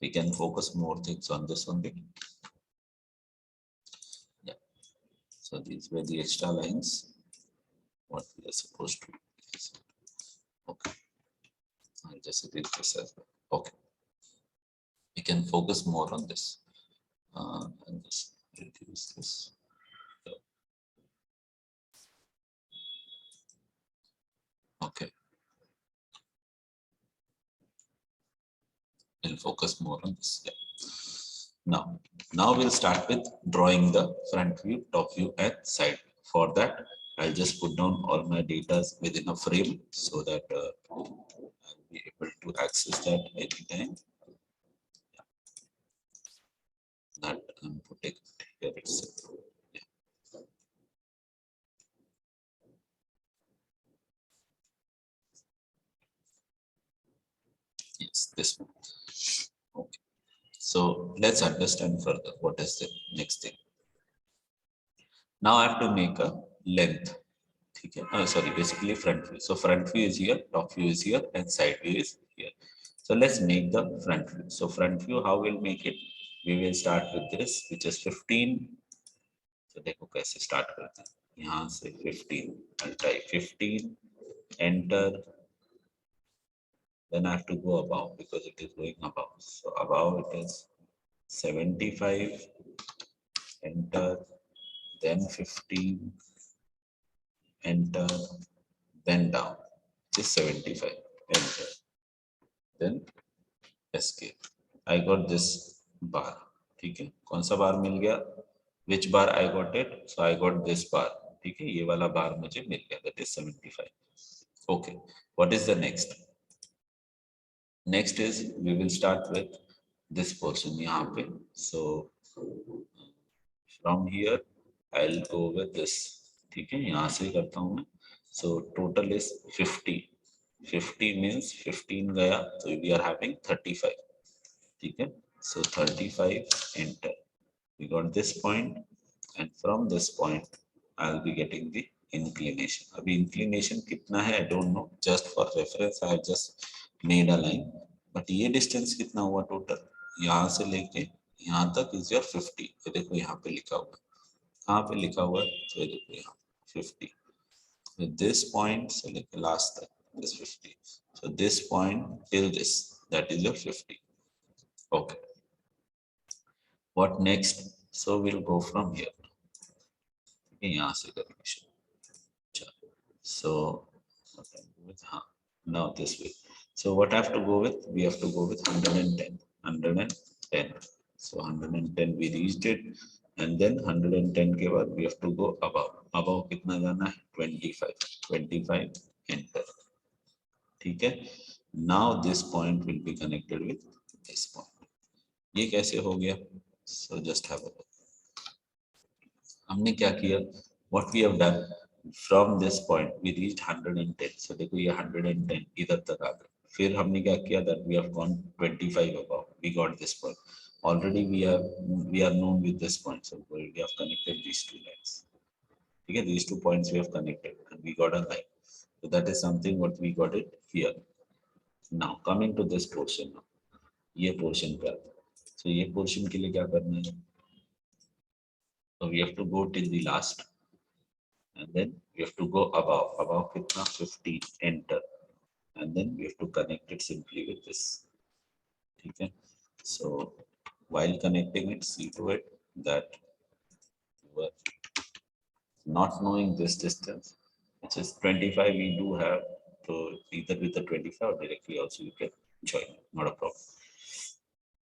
We can focus more things on this only. Yeah. So these were the extra lines what we are supposed to do. Okay. I'll just read this as well. Okay. We can focus more on this. And just reduce this. Okay. We'll focus more on this. Yeah. Now we'll start with drawing the front view, top view, and side view. For that, I'll just put down all my data within a frame so that I'll be able to access that anytime that I'm putting here itself. Yeah. Yes, this one. Okay. So let's understand further what is the next thing. Now I have to make a length. Okay. Sorry, basically front view. So front view is here, top view is here, and side view is here. So let's make the front view. So front view, how we'll make it? We will start with this, which is 15. So देखो कैसे start करते हैं. यहाँ से 15. I'll type 15. Enter. Then I have to go above because it is going above. So above it is 75. Enter. Then 15. Enter. Then down. It is 75. Enter. Then escape. I got this bar. ठीक है. कौन सा बार मिल गया? Which bar I got it? So I got this bar. ठीक है. ये वाला बार मुझे मिल गया. That is 75. Okay. What is the next? Next is we will start with this portion यहाँ पे. So from here I'll go with this. ठीक है. यहाँ से करता हूँ मैं. So total is 50. 50 means 15 गया. So we are having 35. ठीक है. So 35, enter. We got this point, and from this point, I'll be getting the inclination. अभी inclination कितना है? I don't know. Just for reference, I have just made a line. But ये distance कितना हुआ total? यहाँ से लेके यहाँ तक is your 50. ये देखो यहाँ पे लिखा हुआ. कहाँ पे लिखा हुआ है? तो ये देखो यहाँ 50. So this point से लेके last तक is 50. So this point till this, that is your 50. Okay. What next? So we'll go from here. यहाँ से करेंगे. So now this way. So what I have to go with? We have to go with 110. 110. So 110 we reached it, and then 110 के बाद we have to go above. Above कितना जाना है? 25. 25. Enter. ठीक है. Now this point will be connected with this point. ये कैसे हो गया? So just have a look. हमने क्या किया? What we have done from this point we reached 110. So देखो ये 110 इधर तक आ गए. फिर हमने क्या किया? That we have gone 25 above. We got this point. Already we are known with this point. So we have connected these two lines. Okay, these 2 points we have connected and we got a line. So that is something what we got it here. Now coming to this portion now. ये portion पे आता है. So ये portion के लिए क्या करना है? So we have to go till the last, and then we have to go above. Above kitna? 50. Enter, and then we have to connect it simply with this. Okay. So while connecting it, see to it that you are not knowing this distance, which is 25. We do have to either with the 25 or directly also you can join. Not a problem.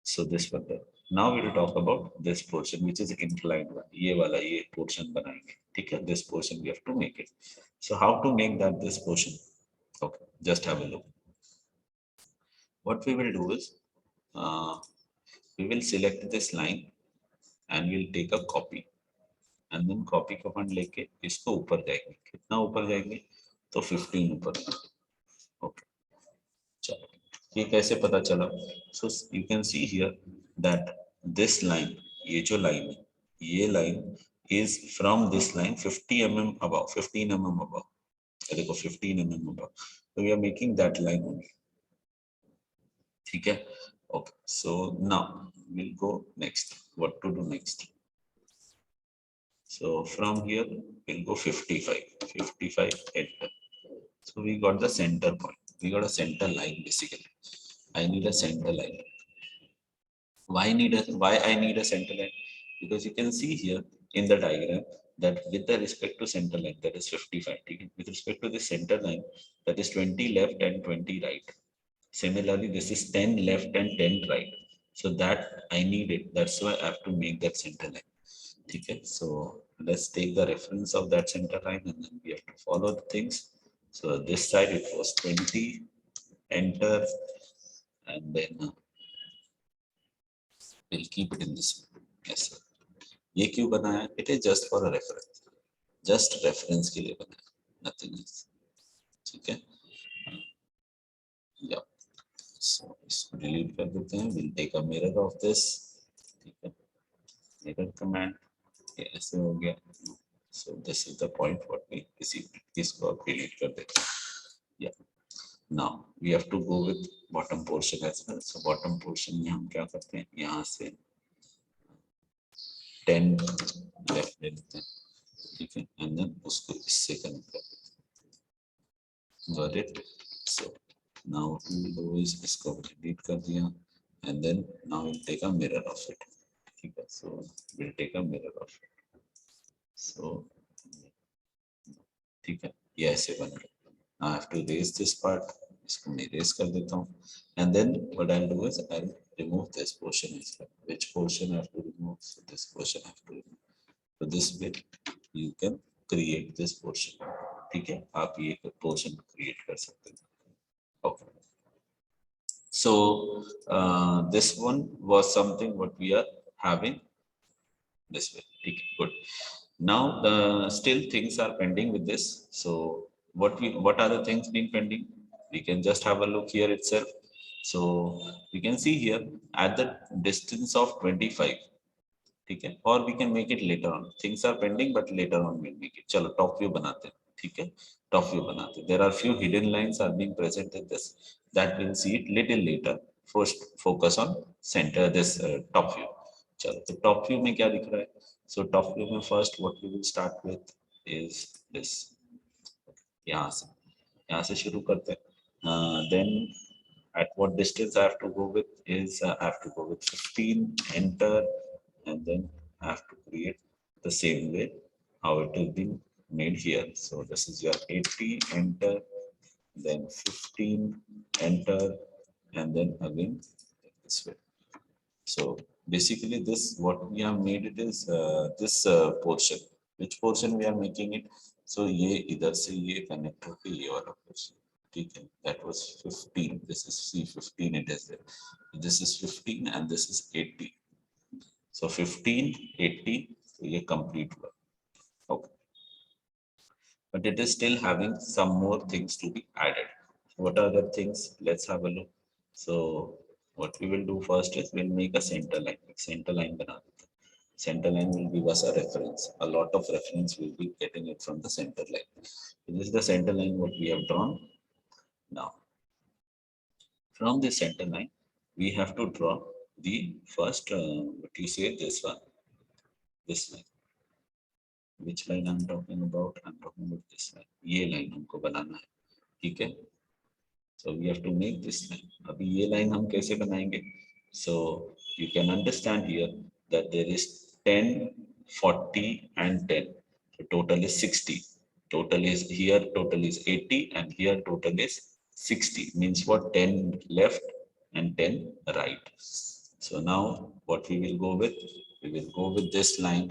So this one there. Now we will talk about this portion which is inclined one. ये वाला ये portion बनाएंगे. ठीक है? This portion we have to make it. So how to make that this portion? Okay, just have a look. What we will do is we will select this line and we'll take a copy. And then copy command लेके इसको ऊपर जाएंगे. कितना ऊपर जाएंगे? तो 15 ऊपर. Okay. चलो. ये कैसे पता चला? So you can see here that this line, ये जो line है, ये line is from this line 50 mm above, 15 mm above. देखो 15 mm above. So we are making that line only. ठीक है? Okay, so now we'll go next. What to do next? So from here, we'll go 55, 55, enter. So we got the center point. We got a center line basically. I need a center line. Why I need a center line? Because you can see here in the diagram that with the respect to center line, that is 55. Okay? With respect to the center line, that is 20 left and 20 right. Similarly, this is 10 left and 10 right. So that I need it. That's why I have to make that center line. Okay, so let's take the reference of that center line and then we have to follow the things. So this side it was 20, enter, and then we'll keep it in this. Yes, sir. ये क्यों बनाया? It is just for a reference. Just reference के लिए बनाया. Nothing else. ठीक है? Yeah. So इसको delete कर देते हैं. We'll take a mirror of this. ठीक है? Mirror command. ये ऐसे हो गया. So this is the point what we received. इसको आप delete कर देते हैं. Yeah. Now we have to go with bottom portion as well. So bottom portion में हम क्या करते हैं? यहाँ से 10 left ले लेते हैं. ठीक है? And then उसको इससे connect कर देते हैं. Got it? So now what we will do is इसको delete कर दिया. And then now we'll take a mirror of it. ठीक है? So we'll take a mirror of it. So ठीक है? ये ऐसे बन गया. Now I have to erase this part. इसको मैं erase कर देता हूँ. And then what I'll do is I'll remove this portion as well. Which portion I have to remove? So this portion I have to remove. So this way you can create this portion. ठीक है? आप ये portion create कर सकते हैं. Okay. So this one was something what we are having this way. Okay, good. Now still things are pending with this. So what are the things being pending? We can just have a look here itself. So you can see here at the distance of 25. Okay, or we can make it later on. Things are pending, but later on we'll make it. Chalo, top view banate hain. ठीक है, top view बनाते. There are few hidden lines are being present in this. That we'll see it little later. First, focus on center this top view. चलो, तो top view में क्या दिख रहा है? So top view में first what we will start with is this. यहाँ से शुरू करते हैं. Then at what distance I have to go with is I have to go with 15, enter, and then I have to create the same way how it is being made here. So this is your 80, enter, then 15, enter, and then again this way. So basically this what we have made it is this portion. Which portion we are making it? So ये इधर से ये connect होके ये वाला portion. ठीक है? That was 15. This is C15. It is there. This is 15 and this is 80. So 15, 80. So ये complete हुआ. Okay. But it is still having some more things to be added. What are the things? Let's have a look. So what we will do first is we'll make a center line. Center line bana dete hain. Center line will give us a reference. A lot of reference will be getting it from the center line. So this is the center line what we have drawn. Now, from the center line, we have to draw the first, what you say, this one, this line. Which line I'm talking about? I'm talking about this line. ये line हमको बनाना है. ठीक है? So we have to make this line. अभी ये line हम कैसे बनाएंगे? So you can understand here that there is 10, 40 and 10. So total is 60. Total is here, total is 80 and here total is 60. Means what? 10 left and 10 right. So now what we will go with? We will go with this line.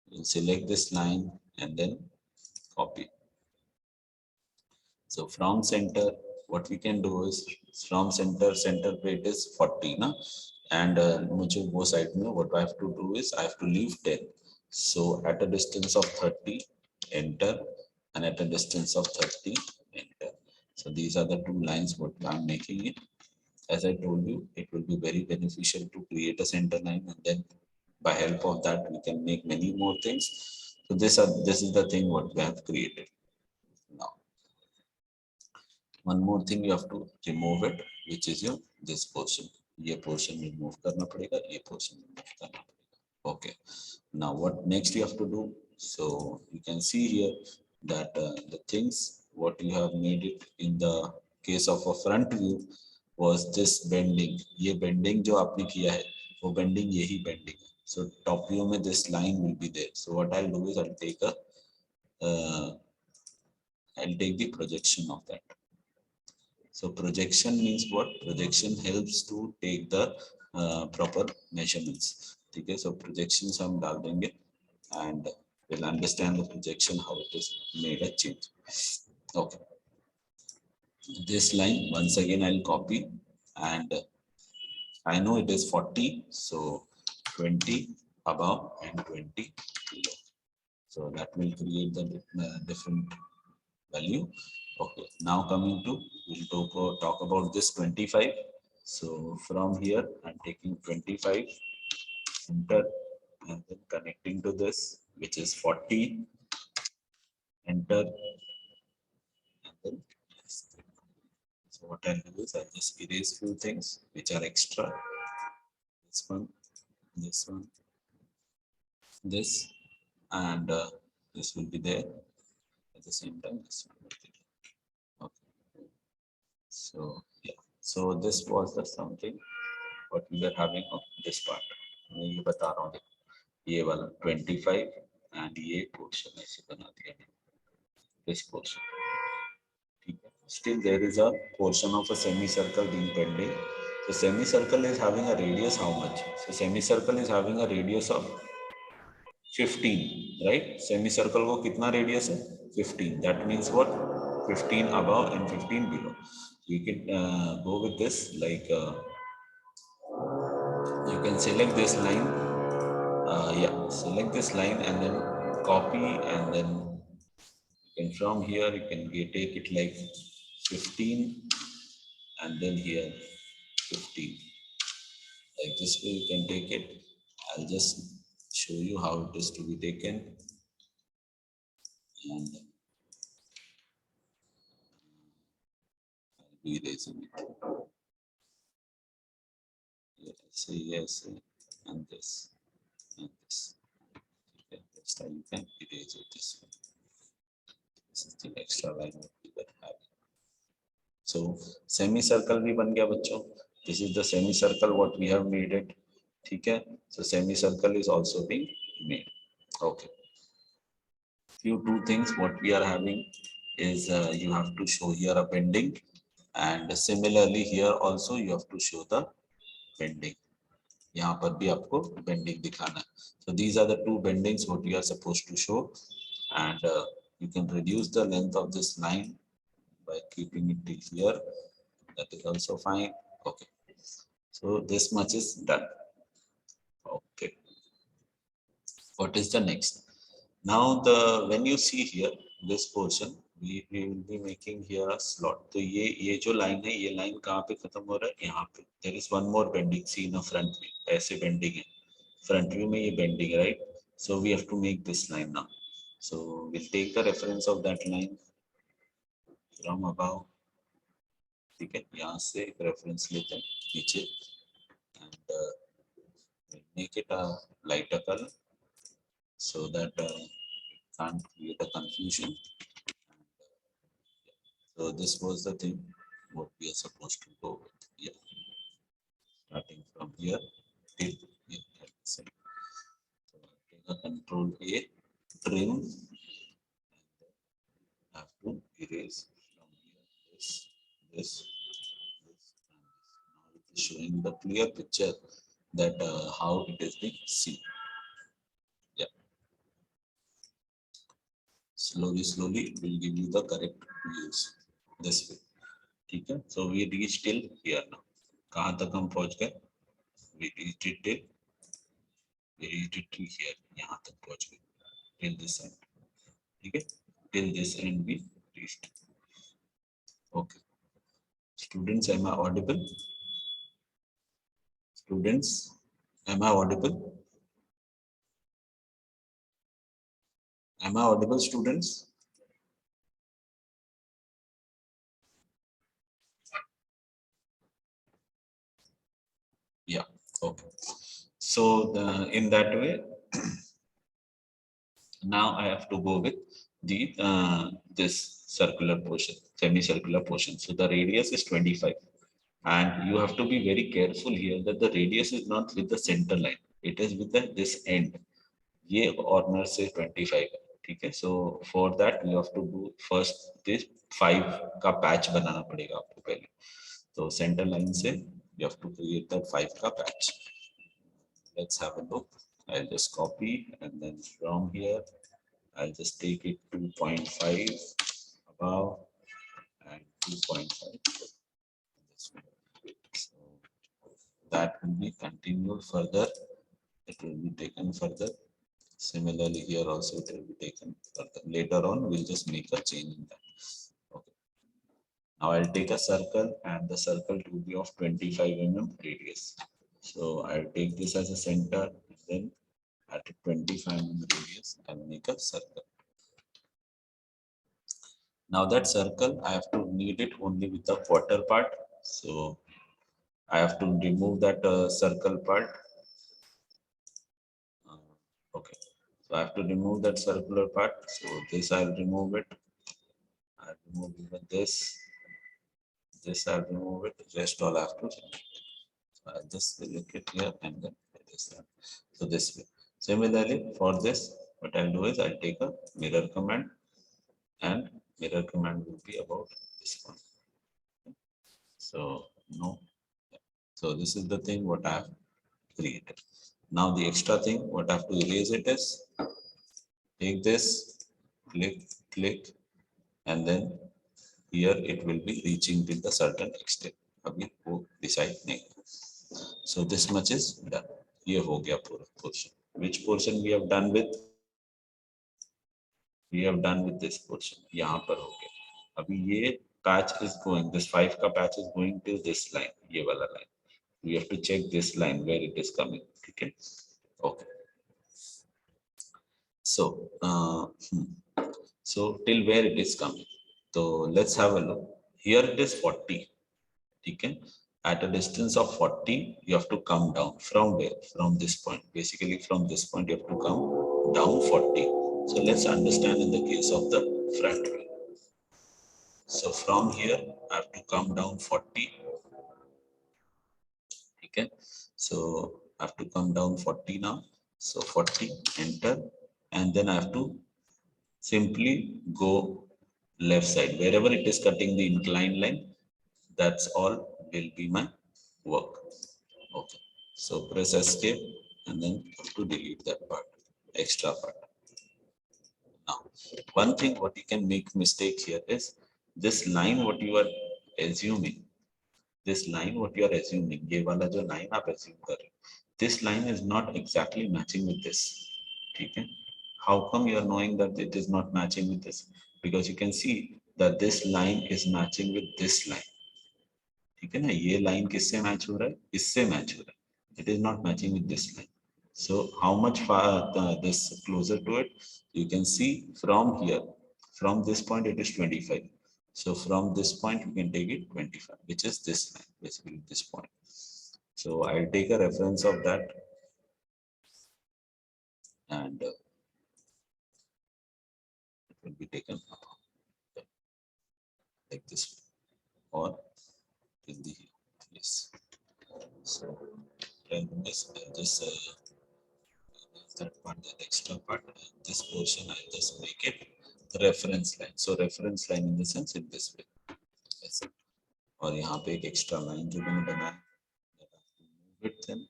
We'll select this line and then copy. So from center, what we can do is from center plate is 40, na? And मुझे वो side में what I have to do is I have to leave 10. So at a distance of 30, enter, and at a distance of 30, enter. So these are the two lines what I'm making it. As I told you, it will be very beneficial to create a center line, and then by help of that we can make many more things. So this is the thing what we have created now. one more thing, you have to remove it, which is your this portion. ये portion remove करना पड़ेगा, ये portion remove करना पड़ेगा. Okay. Now what next you have to do? So you can see here that the things what you have made it in the case of a front view was this bending. ये bending जो आपने किया है, वो bending यही bending है. So top view में this line will be there. So what I'll do is I'll take the projection of that. So projection means what? Projection helps to take the proper measurements. Okay, so projections हम डाल देंगे and we'll understand the projection how it is made a change. Okay, this line once again I'll copy, and I know it is 40, so 20 above and 20 below. So that will create the different value. Okay, now coming to, we'll talk about this 25. So from here I'm taking 25, enter, and then connecting to this, which is 40, enter, and then so what I'll do is I'll just erase few things which are extra. This one, this one, this, and this will be there. At the same time, this one will be there. Okay. So yeah, so this was the something what we are having of this part. मैं ये बता रहा हूँ, ये वाला 25 and ये portion ऐसे बना दिया है, this portion. ठीक है. Still there is a portion of a semicircle being pending. So semicircle is having a radius how much? So semicircle is having a radius of 15, right? Semicircle को कितना radius है? 15. That means what? 15 above and 15 below. You can go with this like you can select this line. Yeah, select this line and then copy, and then from here you can take it like 15, and then here 15. Like this way you can take it. I'll just show you how it is to be taken. And I'll be erasing it. Yes, and this, and this. Okay, this time you can erase it this way. This is the extra line that we were having. So semicircle भी बन गया बच्चों. This is the semicircle what we have made it. ठीक है. So semicircle is also being made. Okay. Few two things what we are having is you have to show here a bending, and similarly here also you have to show the bending. यहाँ पर भी आपको bending दिखाना है. So these are the two bendings what you are supposed to show, and you can reduce the length of this line by keeping it till here. That is also fine. Okay. So this much is done. Okay. What is the next? Now when you see here this portion, we will be making here a slot. तो ये जो line है, ये line कहाँ पे खत्म हो रहा है? यहाँ पे. There is one more bending. See in a front view, ऐसे bending है. Front view में ये bending, right? So we have to make this line now. So we'll take the reference of that line from above. ठीक है, यहाँ से एक reference लेते हैं नीचे, and we'll make it a lighter color so that can't create a confusion. So this was the thing what we are supposed to go with. Yeah, starting from here till here. So take a Control A, trim, have to erase from here this, this, this, and this. Now it is showing the clear picture that how it is being seen. Yeah. Slowly it will give you the correct views this way. ठीक है. So we reached till here now. कहाँ तक हम पहुँच गए? We reached it till here. यहाँ तक पहुँच गए till this end. ठीक है. Till this end we reached. Okay. Students, am I audible? Students, am I audible? Am I audible, students? Okay. So in that way, now I have to go with the this circular portion, semicircular portion. So the radius is 25, and you have to be very careful here that the radius is not with the center line. It is with this end. ये corner से 25 है, ठीक है. So for that you have to do first this 5 का patch बनाना पड़ेगा आपको पहले. So center line से you have to create that 5 का patch. Let's have a look. I'll just copy, and then from here I'll just take it 2.5 above and 2.5. So that will be continued further. It will be taken further. Similarly, here also it will be taken further. Later on, we'll just make a change in that. Okay. Now I'll take a circle, and the circle will be of 25 mm radius. So I'll take this as a center, and then at 25 mm radius, I'll make a circle. Now that circle, I have to knead it only with the quarter part. So I have to remove that circle part. Okay. So I have to remove that circular part. So this I'll remove it. I'll remove even this. This I'll remove it. Rest all I have to. So I'll just select it here and then this one. So this way. Similarly, for this, what I'll do is I'll take a mirror command, and mirror command will be about this one. So no. So this is the thing what I have created. Now the extra thing what I have to erase it is take this, click, and then here it will be reaching till the certain extent. अभी वो decide नहीं. So this much is done. ये हो गया पूरा portion. Which portion we have done with? We have done with this portion. यहाँ पर हो गया. अभी ये patch is going. This 5 का patch is going till this line. ये वाला line. We have to check this line where it is coming. ठीक है? Okay. So, so till where it is coming. So let's have a look. Here it is 40. Okay. At a distance of 40, you have to come down. From where? From this point. Basically, from this point, you have to come down 40. So let's understand in the case of the front wheel. So from here, I have to come down 40. Okay. So I have to come down 40 now. So 40, enter, and then I have to simply go left side. Wherever it is cutting the inclined line, that's all will be my work. Okay. So press escape, and then have to delete that part, extra part. Now, one thing what you can make mistake here is this line what you are assuming. This line what you are assuming, ये वाला जो line आप assume कर रहे हो, this line is not exactly matching with this. ठीक है? How come you are knowing that it is not matching with this? Because you can see that this line is matching with this line. ठीक है ना? ये line किससे match हो रहा है? इससे match हो रहा है. It is not matching with this line. So how much far this closer to it? You can see from here. From this point it is 25. So from this point you can take it 25, which is this line, basically this point. So I'll take a reference of that, and it will be taken like this, or in the yes. So I'll just that part, that extra part, this portion I'll just make it the reference line. So reference line in the sense in this way. Yes. और यहाँ पे एक extra line जो मैंने बनाया, width then.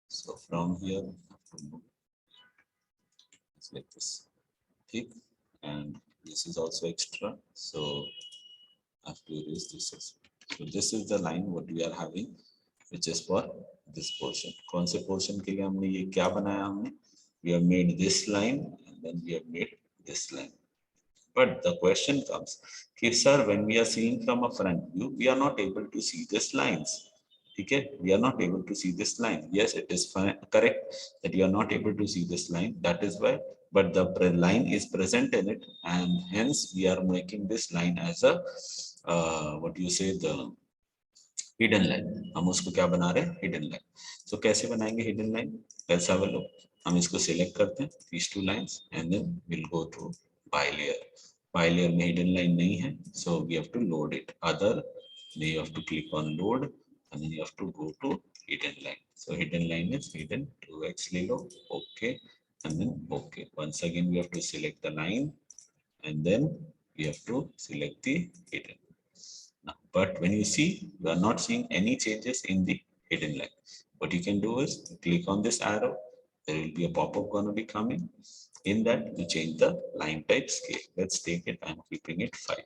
So from here it's like this, thick, and this is also extra. So I have to erase this also. So this is the line what we are having, which is for this portion. कौन से portion के लिए हमने ये क्या बनाया हमने? We have made this line, and then we have made this line. But the question comes, okay, sir, when we are seeing from a front view, we are not able to see these lines. Okay, we are not able to see this line. Yes, it is correct that you are not able to see this line. That is why, but the line is present in it, and hence we are making this line as a what you say, the hidden line, हम उसको क्या बना रहे हैं, hidden line. तो कैसे बनाएंगे hidden line, let's have a look. हम इसको सिलेक्ट करते हैं these two lines and then we'll go to bilayer। bilayer में हिडन लाइन नहीं है, so we have to load it, other you have to click on load and then you have to go to hidden line। so hidden line is hidden 2x ले लो, okay, and then okay, once again we have to select the line and then we have to select the hidden now, but when you see, you are not seeing any changes in the hidden line. What you can do is click on this arrow. There will be a pop-up going to be coming. In that, you change the line type scale. Let's take it. I'm keeping it 5.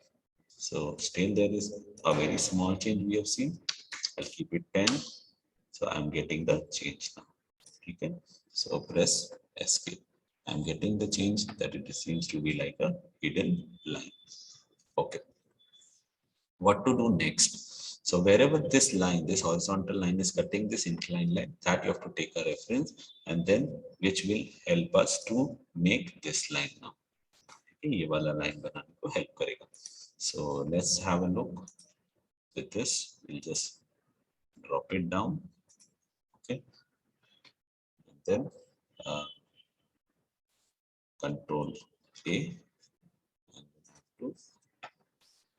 So still there is a very small change we have seen. I'll keep it 10. So I'm getting the change now. Okay. So press escape. I'm getting the change that it seems to be like a hidden line. Okay. What to do next? So wherever this line, this horizontal line is cutting this inclined line, that you have to take a reference and then which will help us to make this line now. ये वाला line बनाने को help करेगा. So let's have a look with this. We'll just drop it down. Okay. And then Control A and to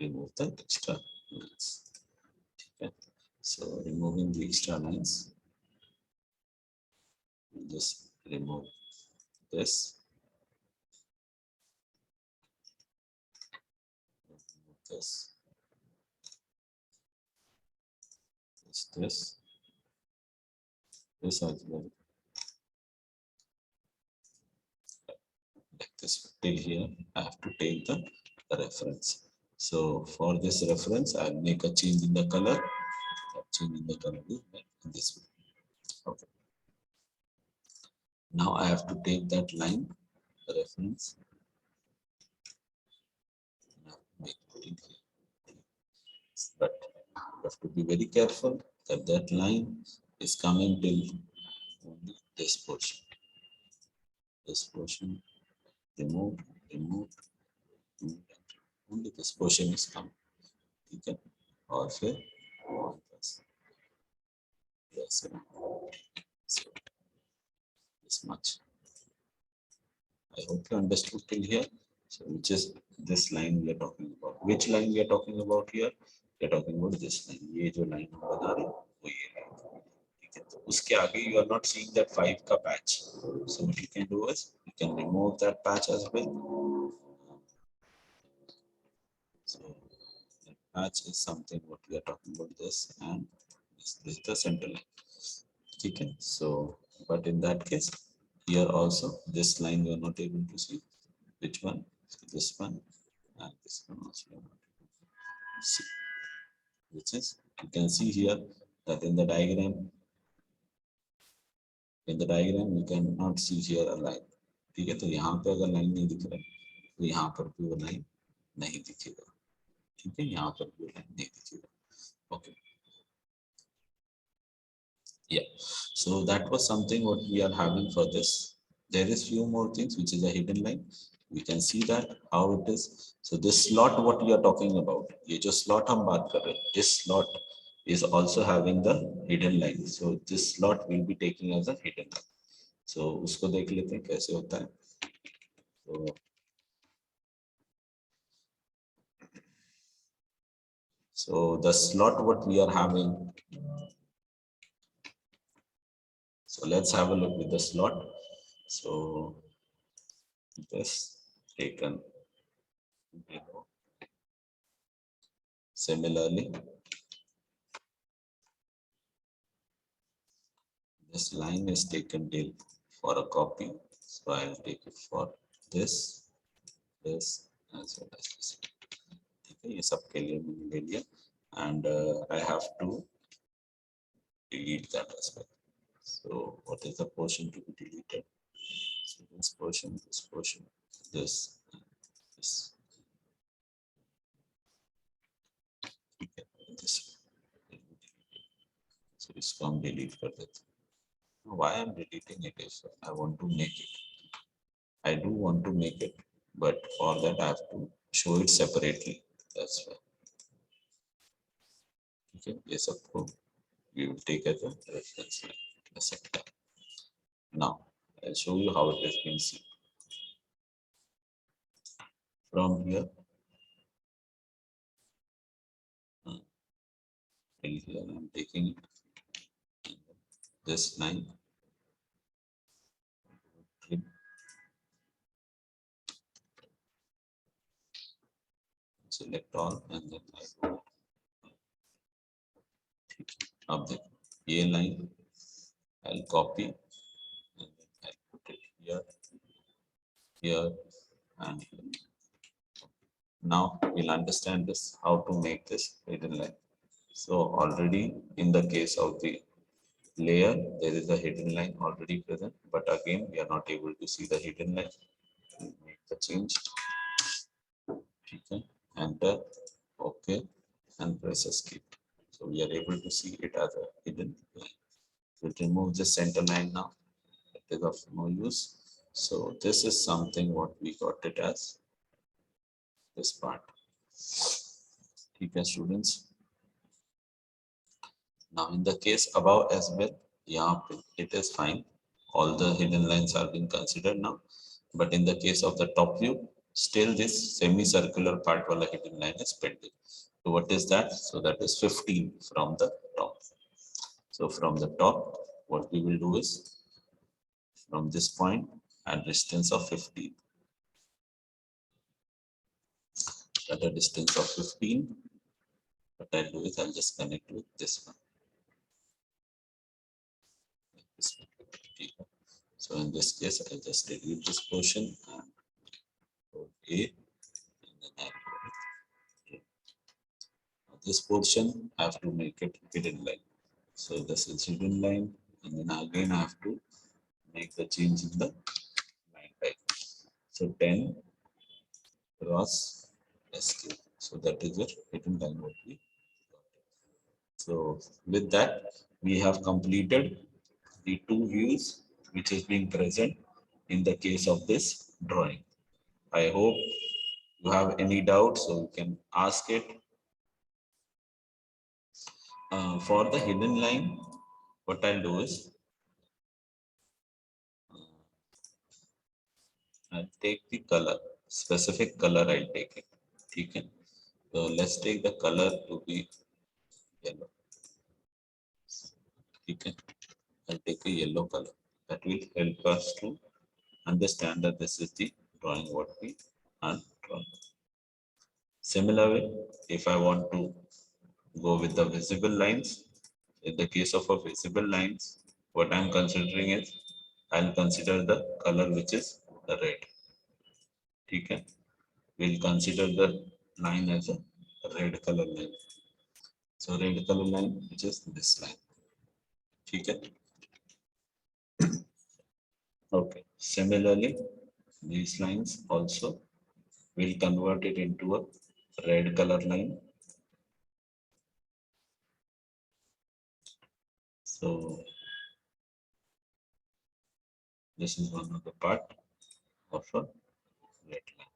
remove the extra lines. Okay. So removing the extra lines, we'll just remove this, this, this as well, like this till here. I have to take the reference. So for this reference, I'll make a change in the color. Change in the color is this way. Okay. Now I have to take that line reference. Make it in here. But you have to be very careful that that line is coming till only this portion. This portion removed, removed, removed. Only this portion is coming. Okay. और फिर yes, so this much. I hope you understood till here. So which is this line we are talking about. Which line we are talking about here? We are talking about this line. ये जो line हम बना रहे हैं वो ये line. ठीक है. तो उसके आगे you are not seeing that 5 का patch. So what you can do is you can remove that patch as well. So that patch is something what we are talking about this and this is the center line. Okay, so but in that case here also this line we are not able to see. Which one? So this one and this one also we are not able to see. Which is you can see here that in the diagram you cannot see here a line. ठीक है, तो यहाँ पे अगर line नहीं दिख रहा है तो यहाँ पर भी वो लाइन नहीं दिखेगा. ठीक है, यहाँ पर भी लाइन नहीं दिखेगा. Okay. Yeah, so that was something what we are having for this. There is few more things which is a hidden line. We can see that how it is. So this slot what we are talking about, ये जो slot हम बात कर रहे हैं, this slot is also having the hidden line. So this slot will be taking as a hidden line. So उसको देख लेते हैं कैसे होता है. So the slot what we are having. So let's have a look with the slot. So this taken below. Similarly, this line is taken till for a copy. So I'll take it for this, this as well as this. Okay, ये सब के लिए मैंने ले लिया and I have to delete that as well. So what is the portion to be deleted? So this portion, this, this. Okay, this. So इसको हम delete कर देते हैं. Why I'm deleting it is I want to make it. I do want to make it, but for that I have to show it separately. That's why. Okay, ये सबको we will take as a reference line. Accept that. Now I'll show you how it is being seen. From here, till here I'm taking this line, trim, select all, and then I go up there. A line, I'll copy, and then I'll put it here, here, and here. Now we'll understand this, how to make this hidden line. So already in the case of the layer, there is a hidden line already present, but again, we are not able to see the hidden line. We'll make the change. Okay. Enter, OK, and press escape. So we are able to see it as a hidden line. We'll remove the center line now. It is of no use. So this is something what we got it as this part. Okay, students. Now in the case above as well, yeah, it is fine. All the hidden lines are being considered now. But in the case of the top view, still this semicircular part wala hidden line is pending. So what is that? So that is 15 from the top. So from the top, what we will do is from this point at distance of 15. At a distance of 15, what I'll do is I'll just connect with this one. So in this case, I'll just delete this portion and go A, and then I'll go A. This portion I have to make it hidden line. So this is hidden line, and then again I have to make the change in the line type. So 10 cross SQ. So that is your hidden line what we got. So with that, we have completed the two views which is being present in the case of this drawing. I hope you have any doubt, so you can ask it. For the hidden line, what I'll do is I'll take the color, specific color I'll take it. Okay. So let's take the color to be yellow. Okay. I'll take a yellow color. That will help us to understand that this is the drawing what we are drawing. Similarly, if I want to go with the visible lines, in the case of a visible lines, what I'm considering is I'll consider the color which is red. Okay. We'll consider the line as a red color line. So red color line, which is this line. Okay. Okay. Similarly, these lines also will convert it into a red color line. So this is one of the part of a red line.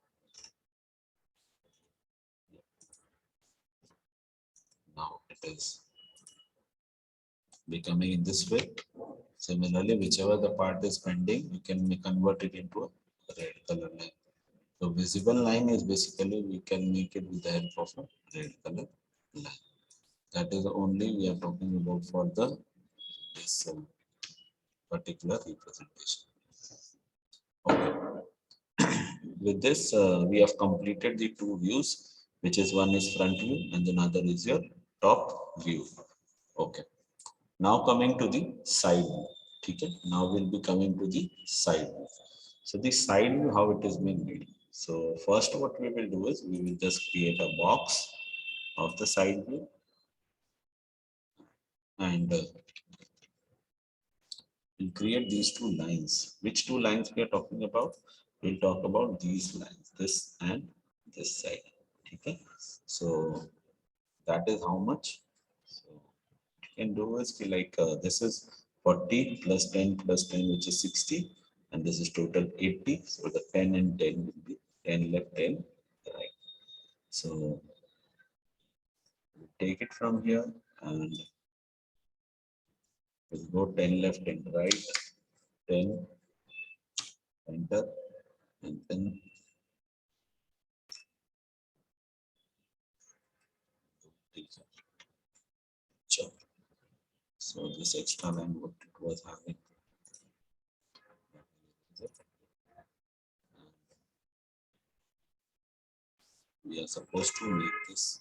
Now it is becoming in this way. Similarly, whichever the part is pending, you can convert it into a red color line. So visible line is basically we can make it with the help of a red color line. That is only we are talking about for the this particular representation. Okay. With this, we have completed the two views, which is one is front view and another is your top view. Okay. Now coming to the side view. Okay. Now we'll be coming to the side view. So the side view, how it is being made. So first what we will do is we will just create a box of the side view and we'll create these two lines. Which two lines we are talking about? We'll talk about these lines, this and this side. Okay. So that is how much. So you can do is like this is 40 plus 10 plus 10, which is 60, and this is total 80. So the 10 and 10 will be 10 left, 10 right. So we take it from here and we'll go 10 left and right, 10, enter, and then chop. So this extra line what it was having, we are supposed to make this,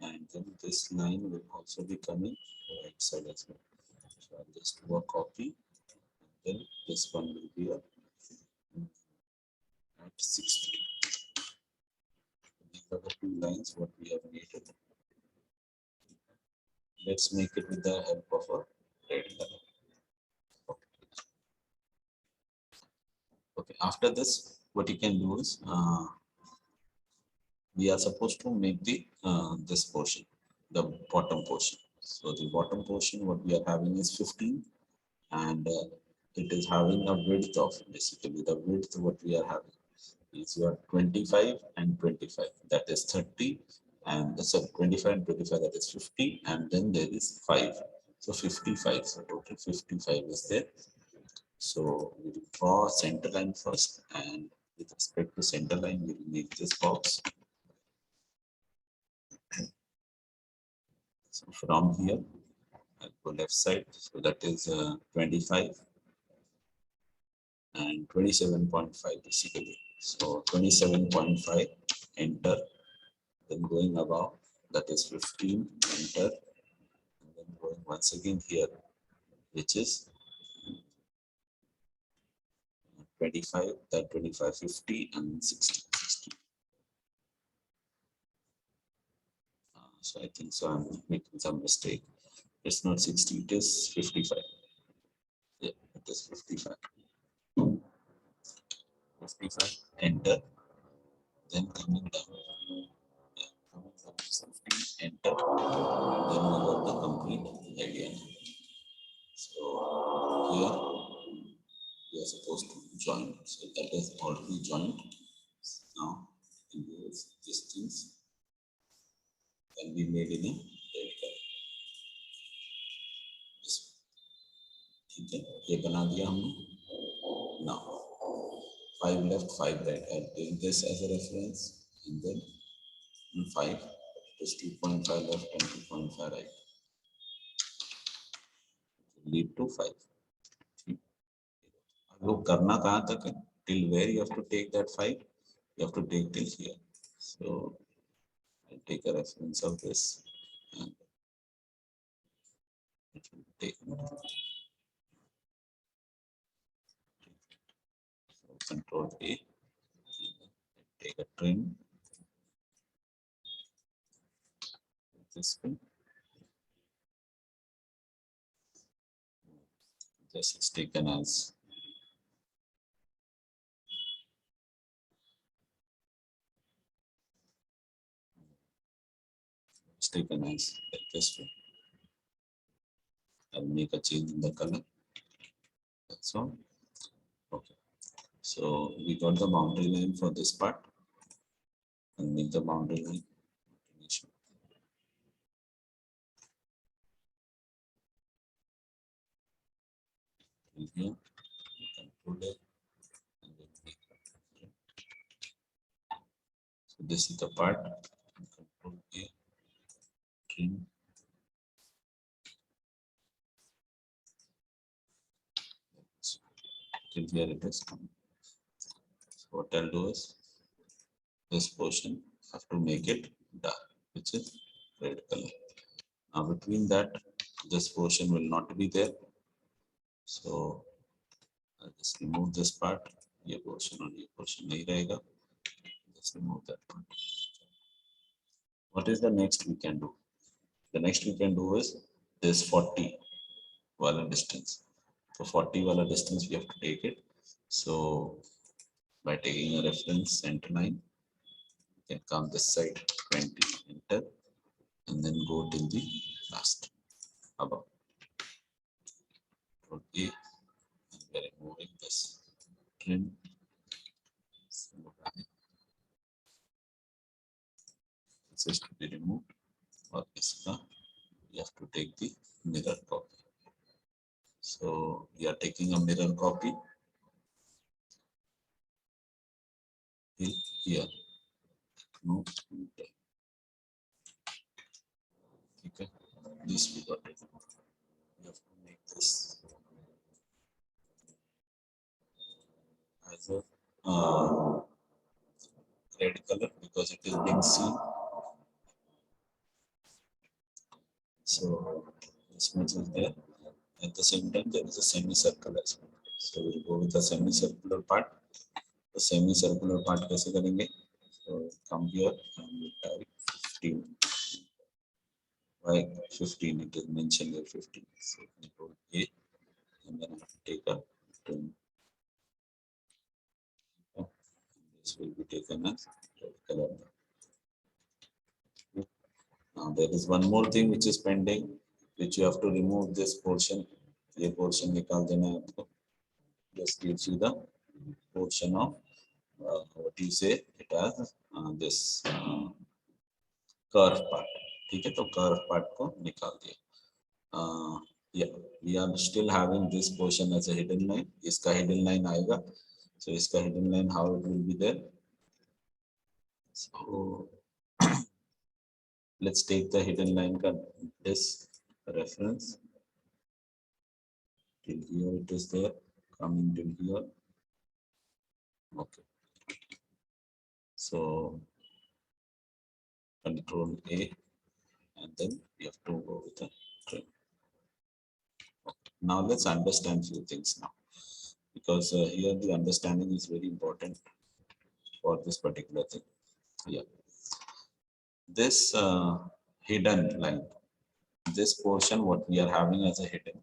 and then this line will also be coming right side as well. So I'll just do a copy, and then this one will be at 60. These are the two lines what we have made it. Let's make it with the help of a red color. Okay, after this, what you can do is we are supposed to make the this portion, the bottom portion. So the bottom portion, what we are having is 15, and it is having a width of basically the width what we are having is your 25 and 25, that is 30, and so 25 and 25, that is 50, and then there is 5. So 55, so total 55 is there. So we will draw center line first, and with respect to center line, we will make this box. So from here, I'll go left side. So that is 25 and 27.5 basically. So 27.5, enter. Then going above, that is 15, enter. And then going once again here, which is 25, that 25, 50, and 60. So I think so I'm making some mistake. It's not 60, it is 55. Yeah, it is 55. 55, enter. Then coming down, yeah, coming down 50, enter. Then we got the complete idea. So here we are supposed to join. So that is already joined. Now in these things can be made in a red color. ठीक है, ये बना दिया हमने. Now 5 left, 5 right. I'll take this as a reference, and then 5 is 2.5 left and 2.5 right. Lead to 5. अब करना कहाँ तक है? Till where you have to take that 5? You have to take till here. So I'll take a reference of this, and it will take. So Control A, take a trim. This one. This is taken as like this one. I'll make a change in the color. That's all. Okay. So we got the boundary line for this part, and make the boundary line. Here, Control A, and then make it. So this is the part. Control A, trim. Till here it is coming. So what I'll do is this portion have to make it dark, which is red color. Now between that, this portion will not be there. So I'll just remove this part. ये portion नहीं रहेगा. Just remove that part. What is the next we can do? The next we can do is this 40 wala distance. So 40 wala distance we have to take it. So by taking a reference center line, you can come this side 20, enter, and then go till the last above. Control A, and we are removing this trim. This is to be removed. और इसका you have to take the mirror copy. So we are taking a mirror copy here. No, okay. This we got it. We have to make this as a red color because it is being seen. So this much is there. At the same time, there is a semicircle as well. So we'll go with the semicircular part. The semicircular part कैसे करेंगे? So come here and we type 15. Why 15? It is mentioned here 15. So control A and then I have to take a turn. This will be taken as red color. Now there is one more thing which is pending, which you have to remove this portion. ये portion निकाल देना है आपको. Just gives you the portion of what you say it as this curve part. ठीक है, तो curve part को निकाल दिया. Yeah, we are still having this portion as a hidden line. इसका hidden line आएगा. So इसका hidden line how it will be there. So let's take the hidden line this reference. Till here it is there, coming till here. Okay. So control A and then we have to go with the trim. Okay. Now let's understand few things now, because here the understanding is very important for this particular thing. Yeah. This hidden line, this portion what we are having as a hidden,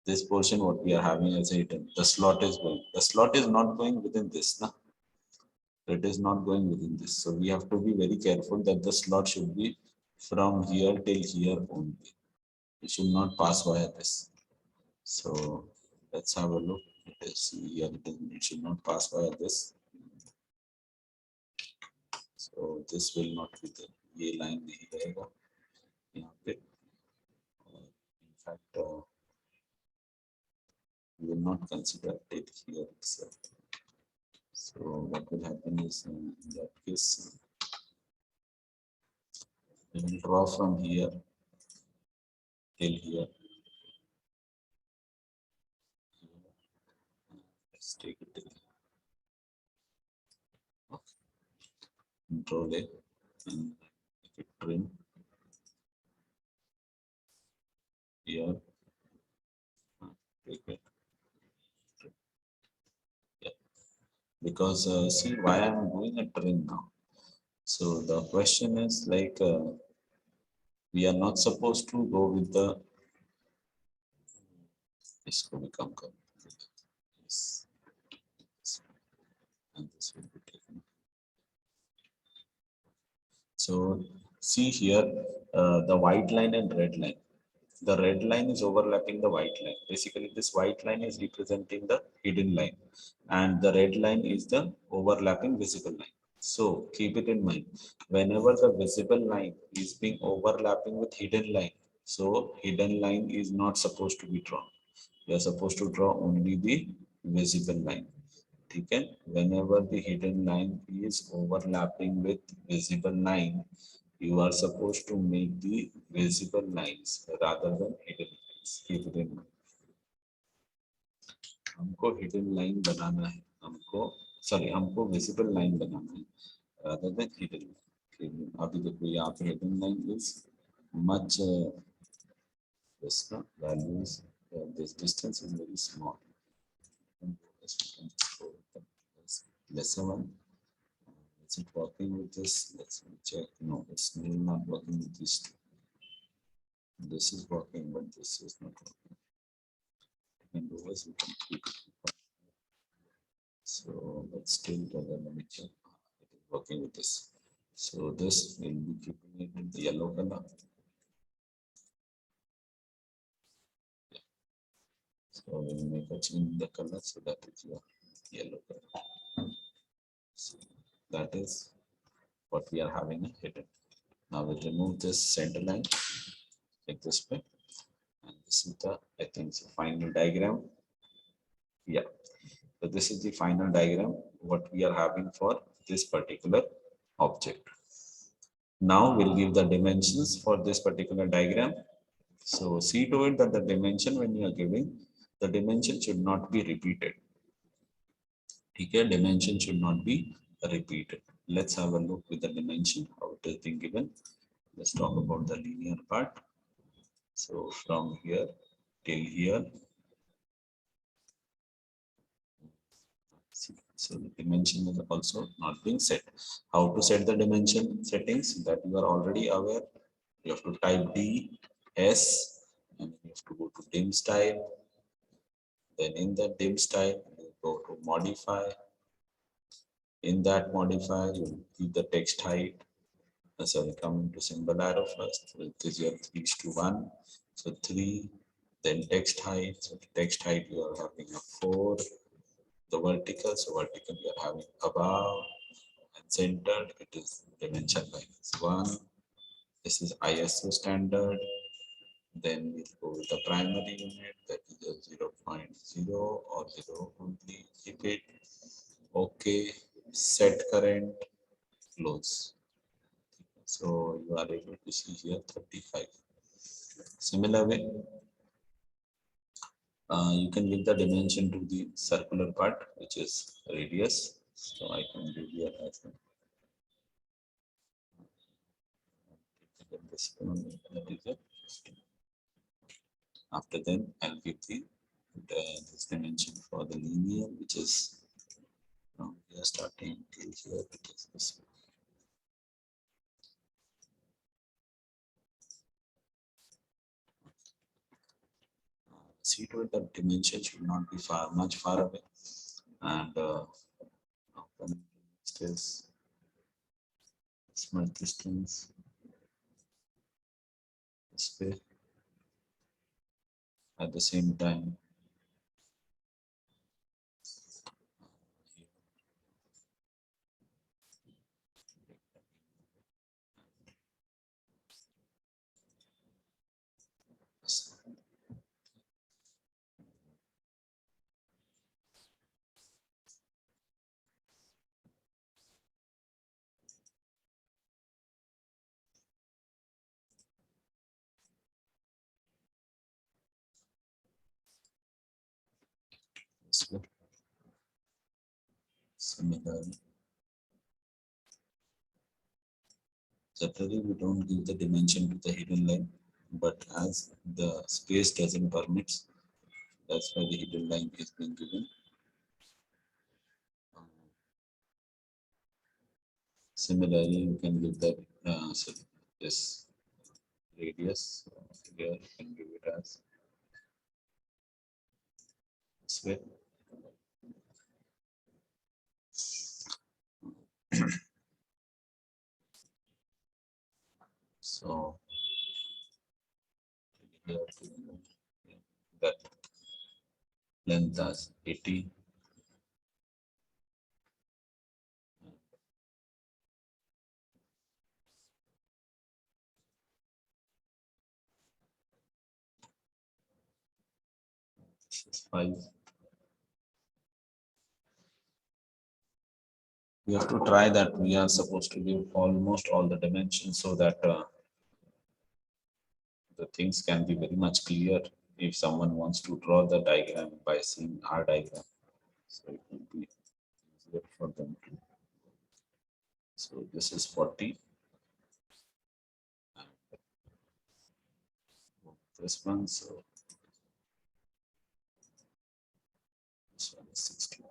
this portion what we are having as a hidden, the slot is going, the slot is not going within this, na? It is not going within this. So we have to be very careful that the slot should be from here till here only. It should not pass via this. So let's have a look. It is here, it should not pass via this. So this will not be there. ये line नहीं रहेगा यहाँ पे. In fact, we will not consider it here itself. So what will happen is in that case, we will draw from here till here. Let's take it till here. Okay. Control A and make it trim here. Take it. Yeah. Because see why I'm doing a trim now. So the question is like we are not supposed to go with the. इसको भी कम कर. Yes. And this will be taken. So see here the white line and red line. The red line is overlapping the white line. Basically, this white line is representing the hidden line, and the red line is the overlapping visible line. So keep it in mind. Whenever the visible line is being overlapping with hidden line, so hidden line is not supposed to be drawn. You are supposed to draw only the visible line. Okay? Whenever the hidden line is overlapping with visible line, you are supposed to make the visible lines rather than hidden lines. Keep it in mind. हमको hidden line बनाना है, हमको visible line बनाना है rather than hidden line. अभी देखो यहाँ पे hidden line is much this value is this distance is very small. Lesser one. Is it working with this? Let's check. No, it's still not working with this. This is working, but this is not working. And we can keep it. So let's still let me check. It is working with this. So this will be keeping it in the yellow color. Yeah. So we'll make a change in the color so that it's your yellow color. So that is what we are having a hidden. Now we'll remove this center line like this way. And this is the, I think, it's a final diagram. Yeah. So this is the final diagram, what we are having for this particular object. Now we'll give the dimensions for this particular diagram. So see to it that the dimension when you are giving, the dimension should not be repeated. Okay, dimension should not be repeated. Let's have a look with the dimension, how it has been given. Let's talk about the linear part. So from here till here. So the dimension is also not being set. How to set the dimension settings that you are already aware. You have to type D, S, and you have to go to dim style. Then in the dim style, you go to modify. In that modifier, you keep the text height. Sorry, come to symbol arrow first. So this is your 3:1. So 3, then text height. So the text height you are having a 4. The vertical, so vertical you are having above, and centered it is dimension line is 1. This is ISO standard. Then we'll go with the primary unit, that is a 0.0 or 0 only. Keep it. Okay. Set current, close. So you are able to see here 35. Similar way, you can give the dimension to the circular part, which is radius. So I can give here as well. After then, I'll give this dimension for the linear, which is from here starting till here, it is this one. See to it that dimension should not be much far away. And next is smart distance. This way. At the same time, this way. Similarly, separately we don't give the dimension to the hidden line, but as the space doesn't permit, that's why the hidden line is being given. Similarly, you can give the this radius. Here you can give it as this way. So here that length as 80. This is 5. We have to try that we are supposed to give almost all the dimensions so that the things can be very much clear if someone wants to draw the diagram by seeing our diagram. So it will be easier for them to. So this is 40. And this one, so this one is 60.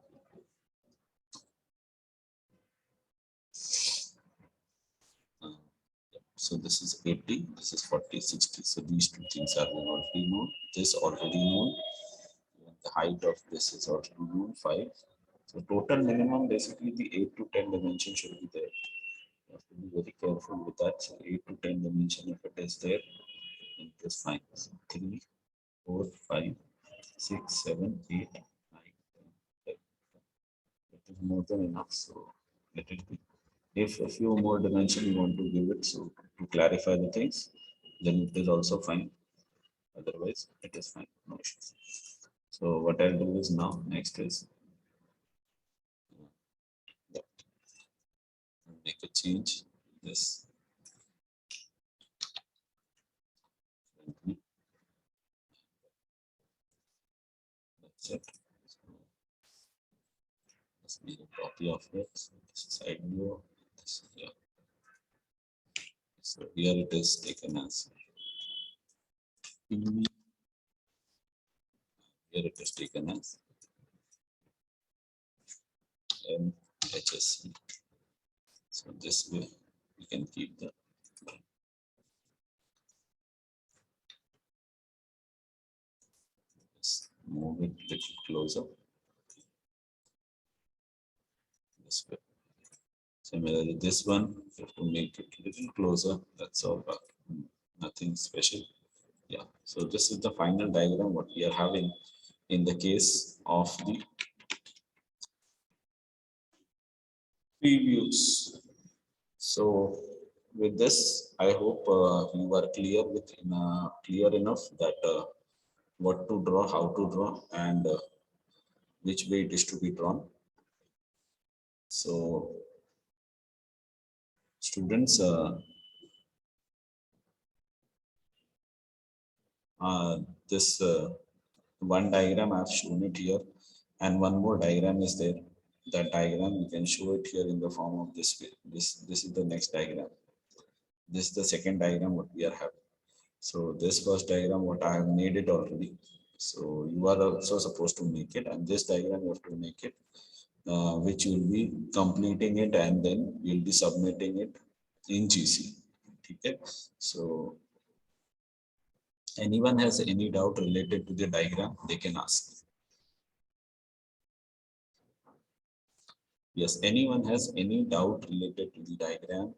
So this is 80, this is 40, 60. So these two things are already known. This already known. The height of this is also known, 5. So total minimum, basically the 8 to 10 dimension should be there. You have to be very careful with that. So 8 to 10 dimension, if it is there, it is fine. So 3, 4, 5, 6, 7, 8, 9, 10. It is more than enough. So let it be. If a few more dimension you want to give it, so to clarify the things, then it is also fine. Otherwise, it is fine. No issues. So what I'll do is now next is make a change. This. That's it. So let's make a copy of it. So this is side view. This, yeah. So here it is taken as PV. Here it is taken as MHSC. So this way we can keep the move it little closer. This way. Similarly, this one you have to make it little closer. That's all, but nothing special. Yeah. So this is the final diagram what we are having in the case of the previews. So with this, I hope you are clear enough that what to draw, how to draw, and which way it is to be drawn. So students, this one diagram I've shown it here, and one more diagram is there. That diagram you can show it here in the form of this way. This is the next diagram. This is the second diagram what we are having. So this first diagram what I have made it already. So you are also supposed to make it, and this diagram you have to make it, which you will be completing it and then you'll be submitting it in GC. Okay. So anyone has any doubt related to the diagram, they can ask. Yes, anyone has any doubt related to the diagram,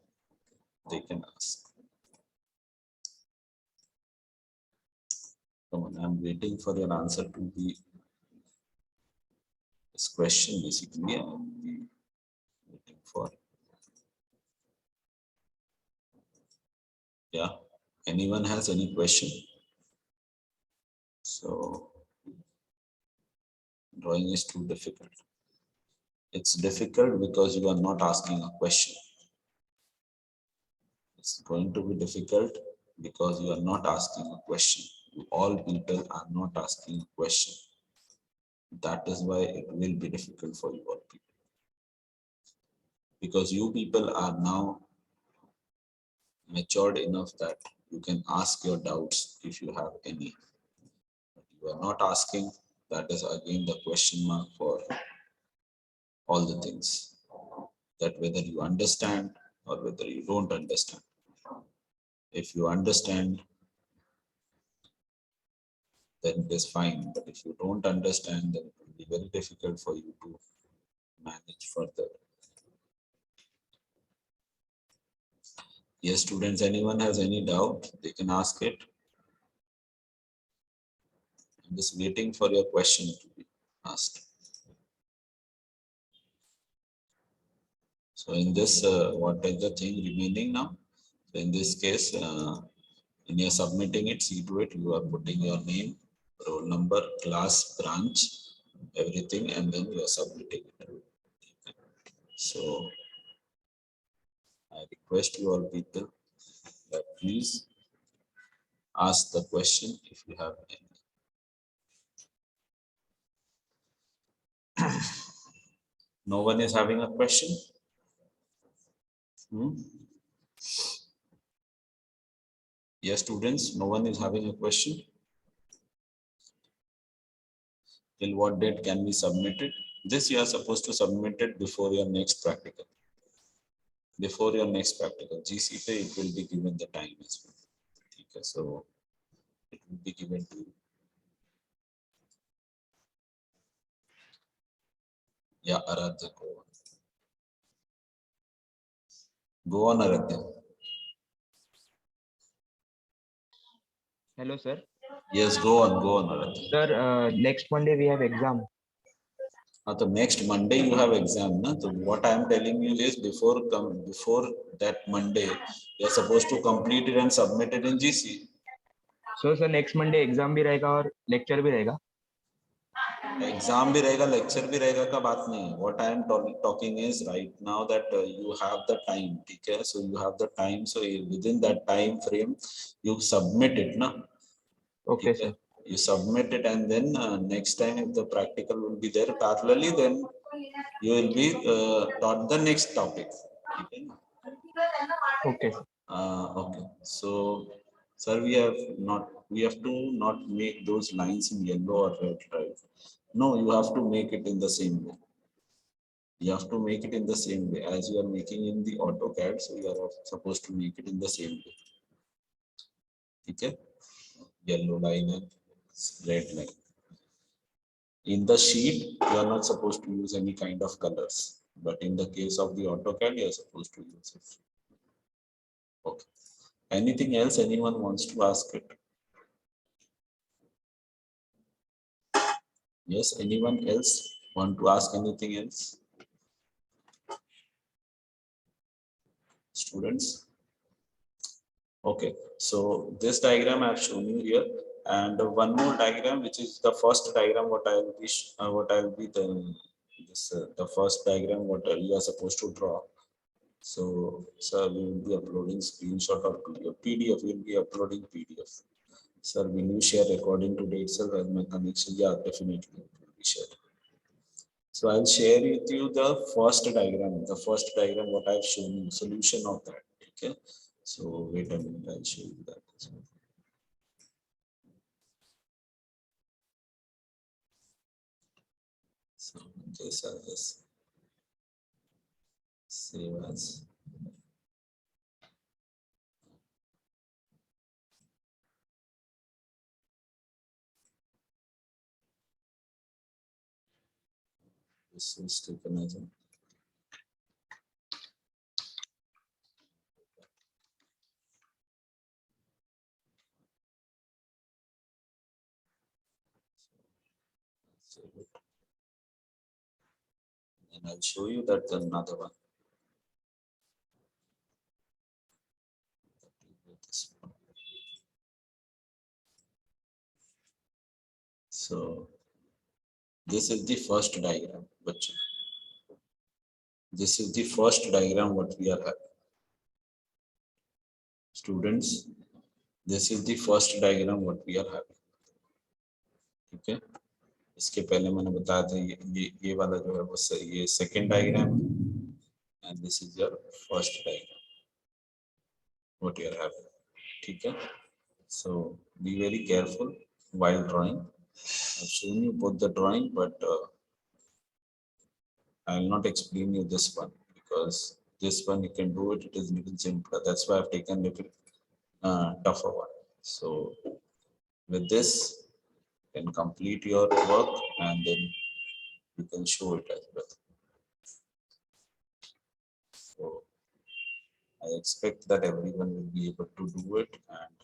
they can ask. Come on, I'm waiting for your answer to this question basically. I'll be waiting for. Yeah. Anyone has any question? So drawing is too difficult. It's difficult because you are not asking a question. It's going to be difficult because you are not asking a question. All people are not asking a question. That is why it will be difficult for you all people. Because you people are now matured enough that you can ask your doubts if you have any. But you are not asking, that is again the question mark for all the things. That whether you understand or whether you don't understand. If you understand, then it is fine. But if you don't understand, then it will be very difficult for you to manage further. Yes, students, anyone has any doubt, they can ask it. I'm just waiting for your question to be asked. So in this, what is the thing remaining now? So in this case, when you're submitting it, see to it, you are putting your name, roll number, class, branch, everything, and then you are submitting it. So I request you all people that please ask the question if you have any. No one is having a question? Yes, students, no one is having a question? Till what date can we submit it? This you are supposed to submit it before your next practical. Before your next practical. GC pay, it will be given the time as well. Okay, so it will be given to you. Yeah, Aradhya, go on. Go on, Aradhya. Hello, sir. Yes, go on, Aradhya. Sir, next Monday we have exam. The next Monday you have exam, na? So what I am telling you is before that Monday, you are supposed to complete it and submit it in GC. So sir, next Monday exam भी रहेगा और lecture भी रहेगा. Exam भी रहेगा lecture भी रहेगा का बात नहीं है. What I am talking is right now that you have the time. ठीक है, so you have the time, so with in that time frame you submit it ना. Okay ठीक है, sir. you submit it and then next time if the practical will be there parallelly, then you will be taught the next topic. ठीक है ना? Okay sir. Okay, so sir, we have to not make those lines in yellow or red, right? No, you have to make it in the same way. You have to make it in the same way as you are making in the AutoCAD, so you are supposed to make it in the same way. Okay, yellow line and red line. In the sheet, you are not supposed to use any kind of colors, but in the case of the AutoCAD, you are supposed to use it. Okay. Anything else anyone wants to ask it? Yes, anyone else want to ask anything else? Students? Okay, so this diagram I have shown you here, and one more diagram, which is the first diagram. What I will be the first diagram what you are supposed to draw. So, sir, we will be uploading screenshot or PDF. We will be uploading PDF. Sir, will you share recording today itself as my connection? Yeah, definitely it will be shared. So I'll share with you the first diagram. The first diagram what I've shown you, solution of that. Okay. So wait a minute, I'll show you that. So this I'll just save as. This is taken as a. Save it. And I'll show you that another one. So this is the first diagram, but this is the first diagram what we are having. Students, this is the first diagram what we are having. ठीक है, इसके पहले मैंने बताया था ये वाला जो है वो ये second diagram and this is your first diagram what you are having. ठीक है, so be very careful while drawing. I've shown you both the drawing, but I will not explain you this one because this one you can do it. It is little simpler. That's why I've taken little tougher one. So with this, you can complete your work and then you can show it as well. So I expect that everyone will be able to do it and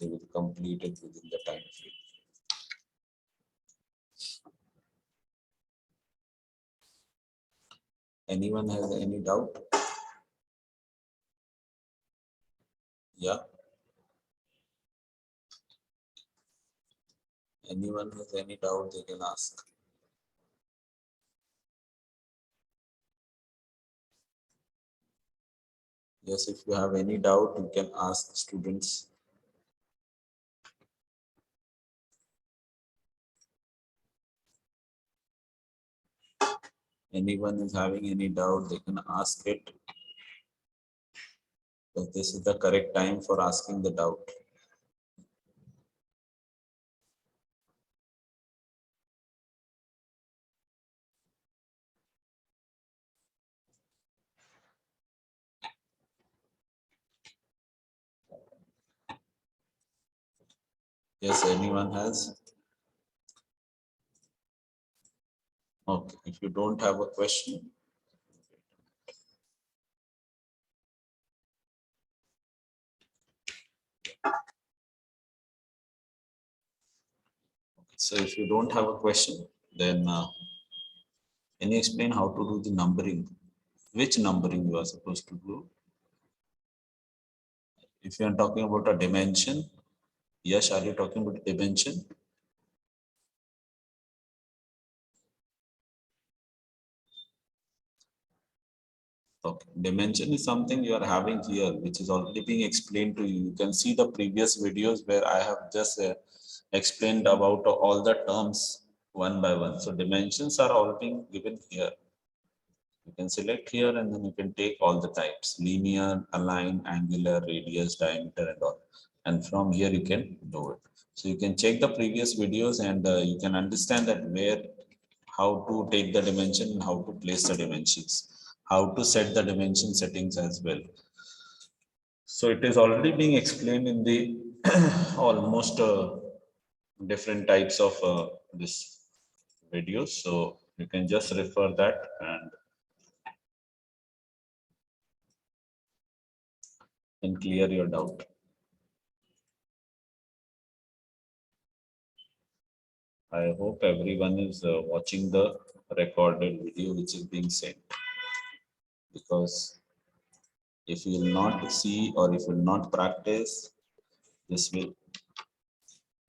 they will complete it within the time frame. Anyone has any doubt? Yeah. Anyone has any doubt, they can ask. Yes, if you have any doubt, you can ask students. Anyone is having any doubt, they can ask it. But this is the correct time for asking the doubt. Yes, anyone has? Okay, if you don't have a question, so if you don't have a question, then Can you explain how to do the numbering? Which numbering you are supposed to do? If you are talking about a dimension, yes, are you talking about dimension? Okay. Dimension is something you are having here, which is already being explained to you. You can see the previous videos where I have just explained about all the terms one by one. So dimensions are all being given here. You can select here and then you can take all the types: linear, align, angular, radius, diameter, and all. And from here you can do it. So you can check the previous videos and you can understand that where, how to take the dimension and how to place the dimensions, how to set the dimension settings as well. So it is already being explained in the almost different types of this videos. So you can just refer that and clear your doubt. I hope everyone is watching the recorded video which is being sent, because if you will not see or if you will not practice, this will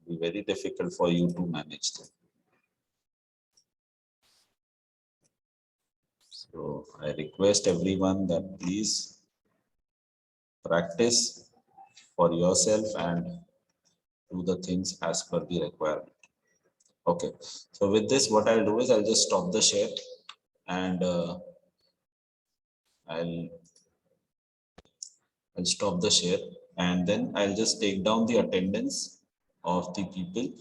be very difficult for you to manage them. So I request everyone that please practice for yourself and do the things as per the requirement. Okay. So with this, what I'll do is I'll just stop the share and I'll stop the share and then I'll just take down the attendance of the people